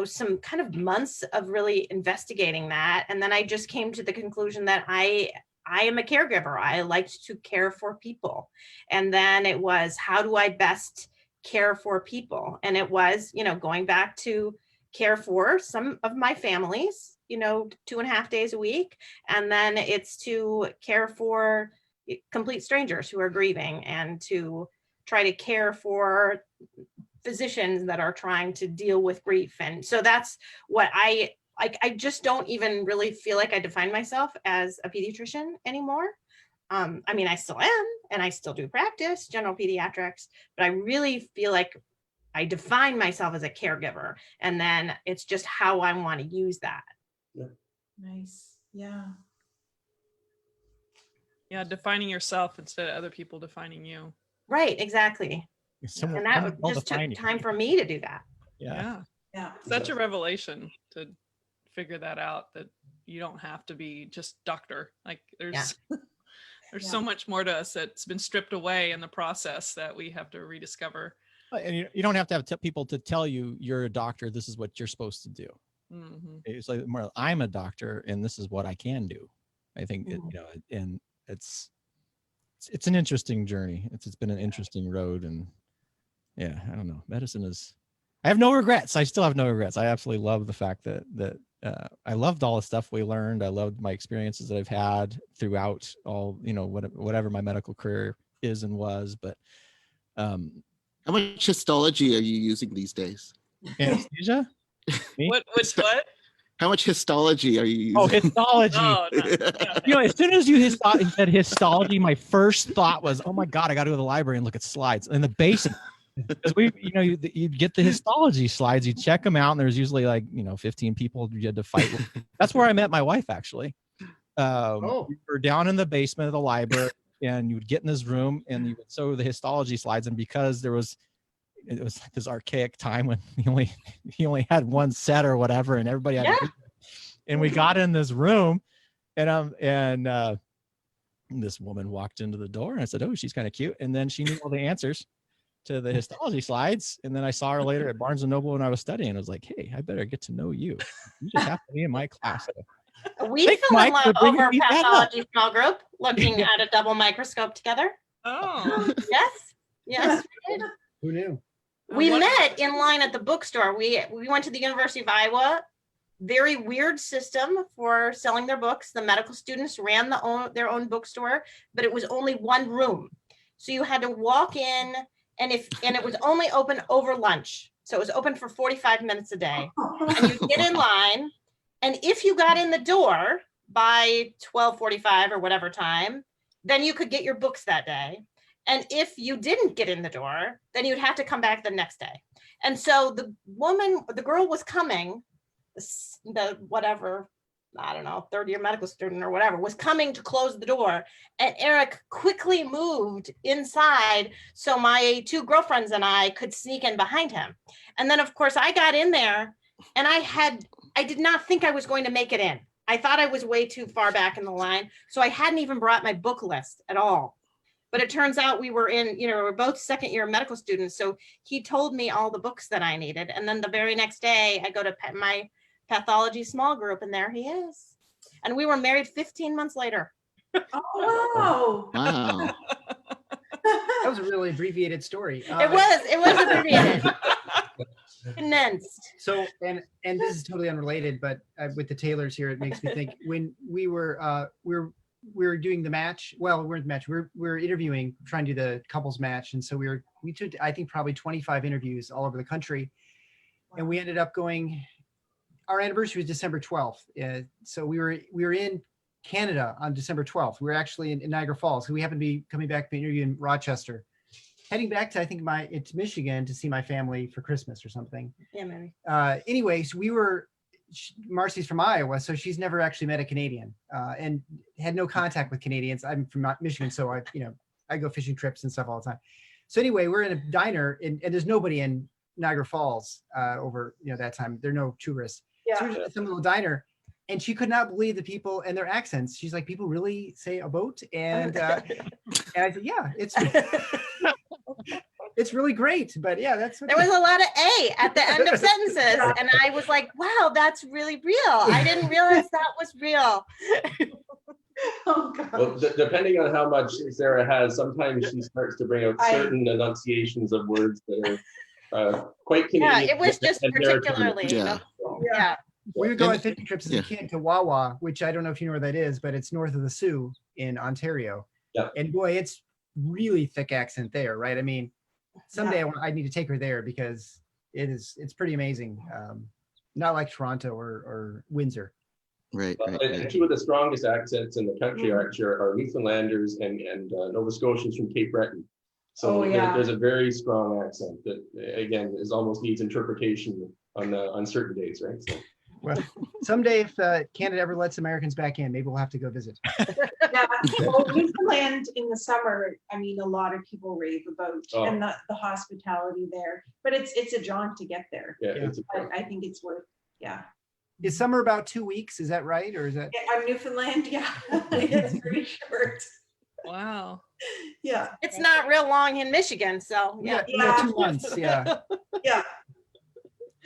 Speaker 3: some kind of months of really investigating that. And then I just came to the conclusion that I am a caregiver. I liked to care for people. And then it was, how do I best care for people? And it was, going back to care for some of my families, 2.5 days a week. And then it's to care for complete strangers who are grieving, and to try to care for physicians that are trying to deal with grief. And so that's what I just don't even really feel like I define myself as a pediatrician anymore. I mean, I still am, and I still do practice general pediatrics, but I really feel like I define myself as a caregiver, and then it's just how I want to use that.
Speaker 5: Nice. Yeah.
Speaker 1: Yeah, defining yourself instead of other people defining you.
Speaker 3: Right, exactly.
Speaker 2: Someone
Speaker 3: And that just took
Speaker 2: well-defined.
Speaker 3: time for me to do that.
Speaker 2: Yeah.
Speaker 5: Yeah.
Speaker 1: Such a revelation to figure that out, that you don't have to be just doctor. Like there's there's so much more to us that's been stripped away in the process that we have to rediscover.
Speaker 2: And you don't have to have people to tell you you're a doctor, this is what you're supposed to do.
Speaker 1: Mm-hmm.
Speaker 2: It's like more, I'm a doctor and this is what I can do. I think and it's an interesting journey. It's been an interesting road, and yeah, I don't know. Medicine is, I have no regrets. I still have no regrets. I absolutely love the fact that I loved all the stuff we learned. I loved my experiences that I've had throughout all, whatever my medical career is and was. But
Speaker 6: how much histology are you using these days?
Speaker 2: anesthesia?
Speaker 1: What?
Speaker 6: How much histology are you using?
Speaker 2: Oh, histology.
Speaker 1: Oh, no.
Speaker 2: As soon as you said histology, my first thought was, oh my God, I got to go to the library and look at slides in the basic. Because you'd get the histology slides, you check them out, and there's usually 15 people you had to fight with. That's where I met my wife, actually. We were down in the basement of the library, and you would get in this room and you would sew the histology slides. And because it was like this archaic time when he only had one set or whatever, and everybody had and we got in this room, and this woman walked into the door, and I said, oh, she's kind of cute. And then she knew all the answers to the histology slides. And then I saw her later at Barnes & Noble when I was studying. I was like, hey, I better get to know you. You just have to be in my class.
Speaker 3: We fell in love over pathology small group, looking at a double microscope together.
Speaker 1: Oh.
Speaker 3: Yes.
Speaker 7: Who knew?
Speaker 3: We met in line at the bookstore. We went to the University of Iowa. Very weird system for selling their books. The medical students ran their own bookstore, but it was only one room. So you had to walk in, and it was only open over lunch. So it was open for 45 minutes a day. And you get in line, and if you got in the door by 12:45 or whatever time, then you could get your books that day. And if you didn't get in the door, then you'd have to come back the next day. And so the girl was coming, the whatever, I don't know, third year medical student or whatever, was coming to close the door. And Eric quickly moved inside so my 2 girlfriends and I could sneak in behind him. And then, of course, I got in there, and I did not think I was going to make it in. I thought I was way too far back in the line. So I hadn't even brought my book list at all. But it turns out we were we're both second year medical students. So he told me all the books that I needed. And then the very next day I go to my pathology small group, and there he is. And we were married 15 months later.
Speaker 5: Oh, wow.
Speaker 6: Wow.
Speaker 7: That was a really abbreviated story.
Speaker 3: It was abbreviated. Condensed.
Speaker 7: So, and this is totally unrelated, but with the Taylors here, it makes me think when we were doing the match. Well, we're in the match. We're interviewing, trying to do the couples match, and so we took, I think, probably 25 interviews all over the country, and we ended up going. Our anniversary was December 12th, so we were in Canada on December 12th. We were actually in Niagara Falls. So we happened to be coming back from an interview in Rochester, heading back to, I think, it's Michigan to see my family for Christmas or something.
Speaker 3: Yeah, maybe.
Speaker 7: Anyways, Marcy's from Iowa, so she's never actually met a Canadian, and had no contact with Canadians. I'm from Michigan, so I go fishing trips and stuff all the time. So anyway, we're in a diner, and there's nobody in Niagara Falls over that time. There are no tourists.
Speaker 5: Yeah.
Speaker 7: So we're just at some little diner, and she could not believe the people and their accents. She's like, people really say a boat, and I said, yeah, it's really great. But yeah, that's
Speaker 3: There was a lot of A at the end of sentences. And I was like, wow, that's really real. I didn't realize that was real.
Speaker 5: Oh, gosh.
Speaker 4: Well, depending on how much Sarah has, sometimes she starts to bring out certain enunciations of words that are quite Canadian.
Speaker 3: Yeah, it was just
Speaker 4: and territorial.
Speaker 3: particularly.
Speaker 6: Yeah.
Speaker 3: Yeah.
Speaker 7: We would go on fishing trips as
Speaker 6: Yeah.
Speaker 7: a kid to Wawa, which I don't know if you know where that is, but it's north of the Sioux in Ontario.
Speaker 4: Yep.
Speaker 7: And boy, it's really thick accent there, right? I mean, someday I need to take her there because it's pretty amazing. Not like Toronto or Windsor.
Speaker 6: Right.
Speaker 4: Two of the strongest accents in the country are Newfoundlanders and Nova Scotians from Cape Breton. So there's a very strong accent that again almost needs interpretation on certain days, right? So.
Speaker 7: Well, someday if Canada ever lets Americans back in, maybe we'll have to go visit.
Speaker 5: Yeah, well, Newfoundland in the summer, I mean, a lot of people rave about and the hospitality there, but it's a jaunt to get there.
Speaker 4: Yeah.
Speaker 5: I think it's worth,
Speaker 7: Is summer about 2 weeks? Is that right? Or is that?
Speaker 5: On Newfoundland, it's pretty short.
Speaker 1: Wow.
Speaker 5: Yeah.
Speaker 3: It's not real long in Michigan, so yeah.
Speaker 7: 2 months. Yeah.
Speaker 5: Yeah.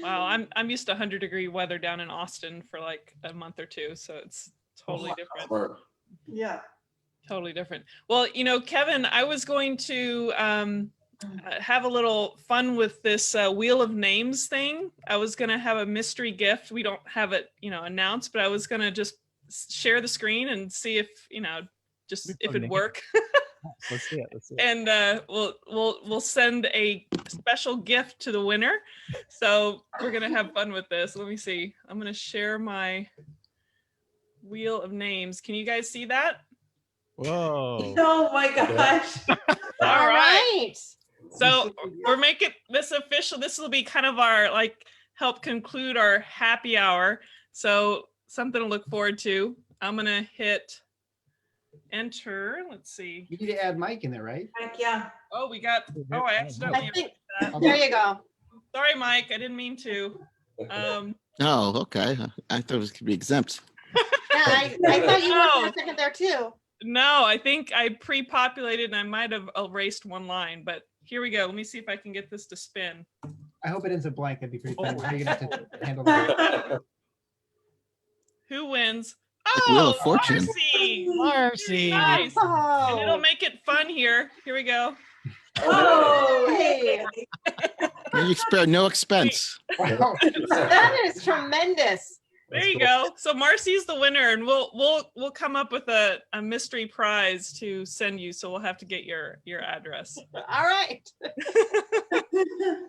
Speaker 1: Wow, I'm used to 100-degree weather down in Austin for like a month or two, so it's totally different.
Speaker 5: Yeah.
Speaker 1: Totally different. Well, Kevin, I was going to have a little fun with this Wheel of Names thing. I was going to have a mystery gift. We don't have it, announced, but I was going to just share the screen and see if, if it'd work.
Speaker 2: Let's see it.
Speaker 1: And we'll send a special gift to the winner. So we're gonna have fun with this. Let me see. I'm gonna share my Wheel of Names. Can you guys see that?
Speaker 2: Whoa.
Speaker 5: Oh my gosh.
Speaker 1: All right. So we're making this official. This will be kind of our help conclude our happy hour. So something to look forward to. I'm gonna hit enter. Let's see.
Speaker 7: You need to add Mike in there, right?
Speaker 5: Heck yeah.
Speaker 1: Oh, I accidentally.
Speaker 3: I think there you go.
Speaker 1: Sorry, Mike. I didn't mean to.
Speaker 6: Oh, okay. I thought it was could be exempt.
Speaker 3: Yeah, I thought you were for a second there too.
Speaker 1: No, I think I pre-populated and I might have erased one line, but here we go. Let me see if I can get this to spin.
Speaker 7: I hope it ends up blank. That'd be pretty fun. How are you gonna have to handle that?
Speaker 1: Who wins?
Speaker 6: Wheel
Speaker 1: Oh,
Speaker 6: of Fortune.
Speaker 1: Marcy. Nice. And it'll make it fun here. Here we go.
Speaker 5: Oh,
Speaker 3: Hey,
Speaker 6: You spare no expense.
Speaker 7: Wow.
Speaker 3: that is tremendous.
Speaker 1: There you go. So Marcy's the winner, and we'll come up with a mystery prize to send you. So we'll have to get your address.
Speaker 3: All right.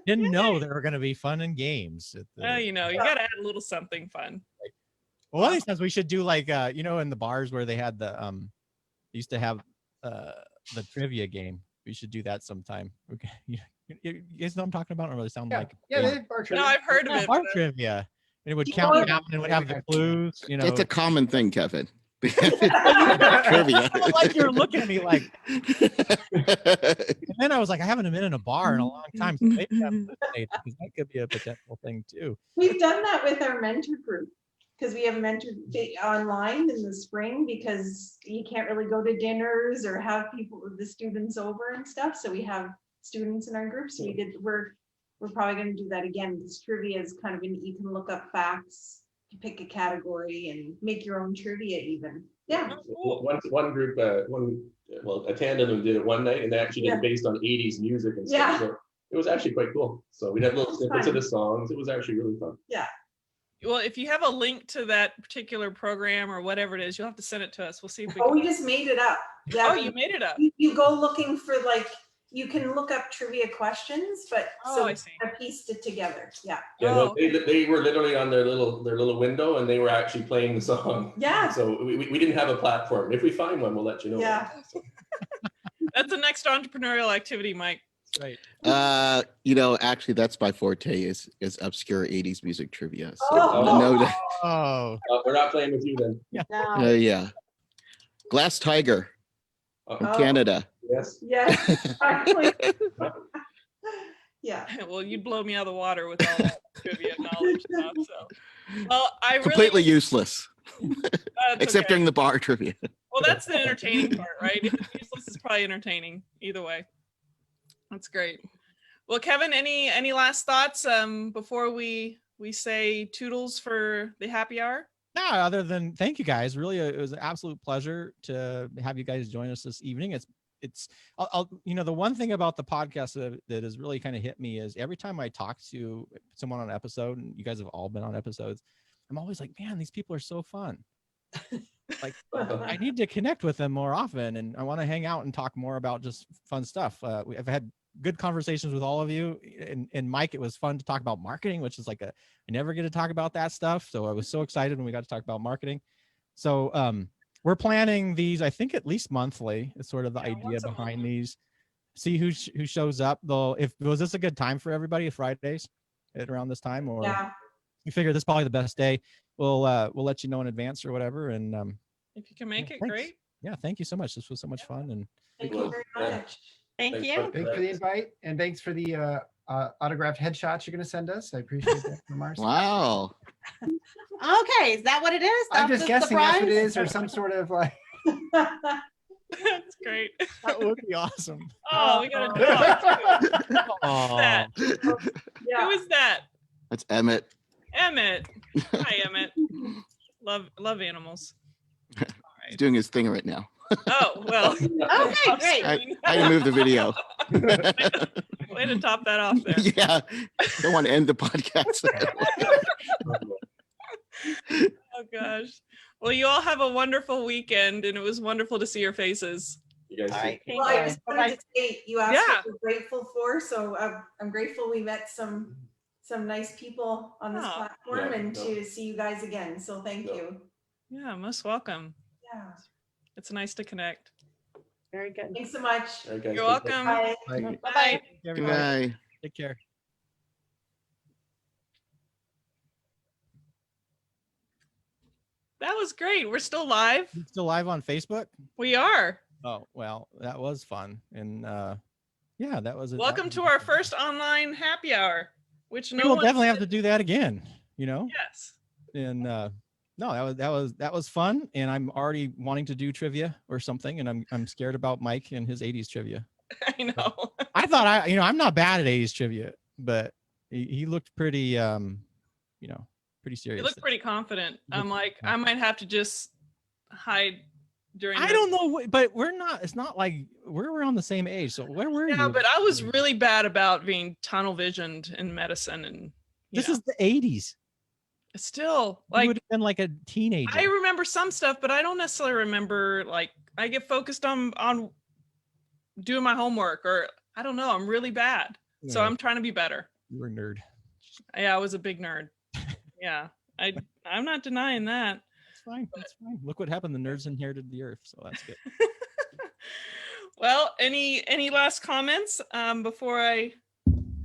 Speaker 2: Didn't know there were going to be fun and games.
Speaker 1: You got to add a little something fun.
Speaker 2: Well, one of these times we should do like in the bars where they had the used to have the trivia game. We should do that sometime. Okay, you guys know what I'm talking about? Or really sound like
Speaker 7: Yeah, they have bar trivia.
Speaker 1: No, I've heard of it.
Speaker 2: bar trivia. And it would count down and it would have the clues.
Speaker 6: It's a common thing, Kevin.
Speaker 2: Trivia. Like you're looking at me like. And then I was like, I haven't been in a bar in a long time, so maybe I'm listening, because that could be a potential thing too.
Speaker 5: We've done that with our mentor group because we have mentor online in the spring because you can't really go to dinners or have people with the students over and stuff. So we have students in our group. So we're probably going to do that again. This trivia is kind of you can look up facts, pick a category, and make your own trivia even. Yeah.
Speaker 4: One group, a tandem of them did it one night, and they actually did it based on 80s music and stuff.
Speaker 5: Yeah.
Speaker 4: So it was actually quite cool. So we had little snippets of the songs. It was actually really fun.
Speaker 5: Yeah.
Speaker 1: Well, if you have a link to that particular program or whatever it is, you'll have to send it to us. We'll see if we
Speaker 5: Oh,
Speaker 1: can.
Speaker 5: we just made it up. Yeah.
Speaker 1: Oh, you made it up.
Speaker 5: You go looking for you can look up trivia questions, but
Speaker 1: I see.
Speaker 5: I pieced it together. Yeah.
Speaker 4: Yeah, no, they were literally on their little window, and they were actually playing the song.
Speaker 5: Yeah.
Speaker 4: So we didn't have a platform. If we find one, we'll let you know.
Speaker 5: Yeah.
Speaker 1: That's the next entrepreneurial activity, Mike.
Speaker 2: Right.
Speaker 6: Actually that's my forte is obscure 80s music trivia. So
Speaker 5: Oh.
Speaker 6: I know that.
Speaker 2: Oh.
Speaker 4: We're not playing with you then.
Speaker 3: No.
Speaker 6: Yeah. Glass Tiger from
Speaker 5: Oh.
Speaker 6: Canada.
Speaker 4: Yes.
Speaker 5: Yes. Actually. Yeah.
Speaker 1: Well, you'd blow me out of the water with all that trivia knowledge stuff. So, well, I
Speaker 6: Completely
Speaker 1: really
Speaker 6: useless,
Speaker 1: that's
Speaker 6: except
Speaker 1: okay.
Speaker 6: during the bar trivia.
Speaker 1: Well, that's the entertaining part, right? If it's useless, it's probably entertaining either way. That's great. Well, Kevin, any last thoughts before we say toodles for the happy hour?
Speaker 2: No, other than thank you guys. Really, it was an absolute pleasure to have you guys join us this evening. I'll the one thing about the podcast that has really kind of hit me is every time I talk to someone on an episode, and you guys have all been on episodes, I'm always like, man, these people are so fun. Like, I need to connect with them more often, and I want to hang out and talk more about just fun stuff. I've had good conversations with all of you, and Mike, it was fun to talk about marketing, which is I never get to talk about that stuff. So I was so excited when we got to talk about marketing. So we're planning these, I think, at least monthly. It's sort of the idea behind these. See who shows up. Though, was this a good time for everybody? Fridays at around this time, or
Speaker 5: Yeah.
Speaker 2: we figure this is probably the best day. We'll let you know in advance or whatever. And
Speaker 1: if you can make it,
Speaker 2: thanks.
Speaker 1: great.
Speaker 2: Yeah, thank you so much. This was so much fun. And
Speaker 5: Thank you very much.
Speaker 3: Thank you.
Speaker 7: Thanks for the invite, and thanks for the autographed headshots you're going to send us. I appreciate that from our side.
Speaker 6: Wow.
Speaker 3: Okay, is that what it is?
Speaker 7: I'm
Speaker 3: That's
Speaker 7: just
Speaker 3: the
Speaker 7: guessing that's what it
Speaker 3: surprise?
Speaker 7: is, or some sort of like.
Speaker 1: That's great.
Speaker 2: that would be awesome.
Speaker 1: Oh, we got a dog. Too.
Speaker 2: Aw.
Speaker 1: Who is that?
Speaker 6: That's Emmett.
Speaker 1: Emmett. Hi, Emmett. Love animals.
Speaker 6: He's doing his thing right now.
Speaker 1: Oh, well.
Speaker 3: Okay, great.
Speaker 6: I had to move the video.
Speaker 1: Way to top that off there.
Speaker 6: Yeah. Don't want to end the podcast.
Speaker 1: Oh gosh. Well, you all have a wonderful weekend, and it was wonderful to see your faces.
Speaker 4: You guys
Speaker 3: All right,
Speaker 4: too.
Speaker 3: thank
Speaker 5: Well, I
Speaker 3: you.
Speaker 5: just wanted to say, you asked
Speaker 1: Yeah.
Speaker 5: what we're grateful for, so I'm grateful we met some nice people on this
Speaker 1: Oh.
Speaker 5: platform,
Speaker 4: Yeah,
Speaker 5: and
Speaker 4: no.
Speaker 5: to see you guys again. So thank
Speaker 4: No.
Speaker 5: you.
Speaker 1: Yeah, most welcome.
Speaker 5: Yeah.
Speaker 1: It's nice to connect.
Speaker 3: Very good.
Speaker 5: Thanks so much.
Speaker 4: All right, guys,
Speaker 1: You're
Speaker 4: take care.
Speaker 1: welcome.
Speaker 5: Bye.
Speaker 7: Like,
Speaker 1: Bye.
Speaker 6: Good night.
Speaker 2: Take care.
Speaker 1: That was great. We're still live.
Speaker 2: You still live on Facebook?
Speaker 1: We are.
Speaker 2: Oh, well, that was fun. And yeah, that was it.
Speaker 1: Welcome to our first online happy hour, which
Speaker 2: We
Speaker 1: no
Speaker 2: will
Speaker 1: one
Speaker 2: definitely have
Speaker 1: said-
Speaker 2: to do that again,
Speaker 1: Yes.
Speaker 2: And no, that was fun. And I'm already wanting to do trivia or something. And I'm scared about Mike and his 80s trivia.
Speaker 1: I know.
Speaker 2: I thought I'm not bad at 80s trivia, but he looked pretty pretty serious.
Speaker 1: You look pretty confident. I'm
Speaker 2: Look
Speaker 1: like, I might have to just hide during.
Speaker 2: I don't know, but it's not like we're around the same age. So where were you?
Speaker 1: Yeah, but I was really bad about being tunnel visioned in medicine, and
Speaker 2: This is the 80s.
Speaker 1: still
Speaker 2: You
Speaker 1: like
Speaker 2: would have been like a teenager.
Speaker 1: I remember some stuff, but I don't necessarily remember. Like I get focused on doing my homework, or I don't know. I'm really bad, so
Speaker 2: Yeah.
Speaker 1: I'm trying to be better.
Speaker 2: You were a nerd.
Speaker 1: Yeah, I was a big nerd. Yeah, I'm not denying that.
Speaker 2: It's fine. It's fine. Look what happened. The nerds inherited the earth, so that's good.
Speaker 1: Well, any last comments before I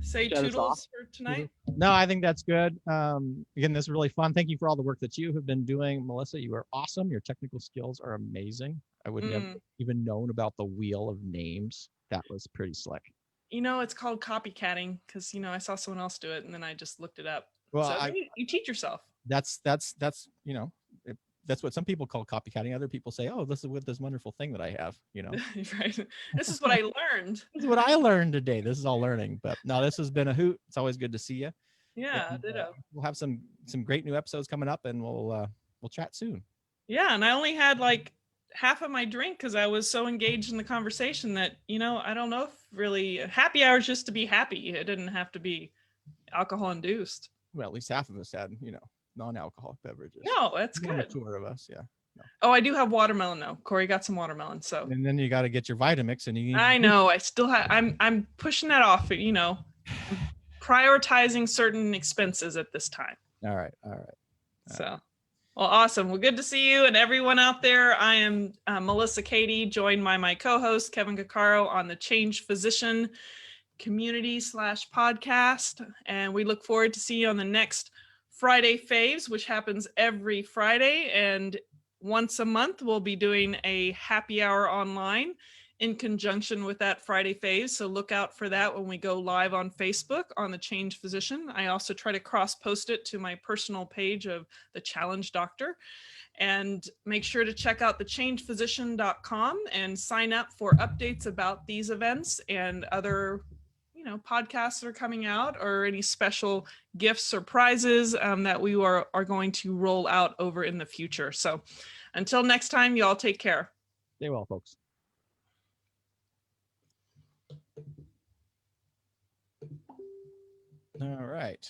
Speaker 1: say
Speaker 2: Shut us
Speaker 1: toodles
Speaker 2: off.
Speaker 1: for tonight?
Speaker 2: No, I think that's good. Again, this is really fun. Thank you for all the work that you have been doing, Melissa. You are awesome. Your technical skills are amazing. I wouldn't have even known about the wheel of names. That was pretty slick.
Speaker 1: It's called copycatting because I saw someone else do it and then I just looked it up.
Speaker 2: Well,
Speaker 1: So you teach yourself.
Speaker 2: that's what some people call copycatting. Other people say, "Oh, this is what this wonderful thing that I have."
Speaker 1: Right. This is what I learned.
Speaker 2: This is what I learned today. This is all learning. But no, this has been a hoot. It's always good to see you.
Speaker 1: Yeah,
Speaker 2: And,
Speaker 1: ditto.
Speaker 2: we'll have some great new episodes coming up, and we'll chat soon.
Speaker 1: Yeah, and I only had like half of my drink because I was so engaged in the conversation that I don't know if really happy hour is just to be happy. It didn't have to be alcohol induced.
Speaker 2: Well, at least half of us had non-alcoholic beverages.
Speaker 1: No, that's
Speaker 2: More
Speaker 1: good.
Speaker 2: mature of us, yeah.
Speaker 1: Oh, I do have watermelon though. Corey got some watermelon, so
Speaker 2: And then you got to get your Vitamix, and you.
Speaker 1: I know I still have. I'm pushing that off. Prioritizing certain expenses at this time.
Speaker 2: All right.
Speaker 1: So, well, awesome. Well, good to see you and everyone out there. I am Melissa Cady, joined by my co-host Kevin Cuccaro on the Change Physician community /podcast. And we look forward to see you on the next Friday Faves, which happens every Friday. And once a month, we'll be doing a happy hour online. in conjunction with that Friday Faves. So look out for that when we go live on Facebook on the Change Physician. I also try to cross post it to my personal page of the Challenge Doctor. And make sure to check out thechangephysician.com and sign up for updates about these events and other podcasts that are coming out, or any special gifts or prizes that we are going to roll out over in the future. So until next time, y'all take care.
Speaker 2: Stay well, folks. All right.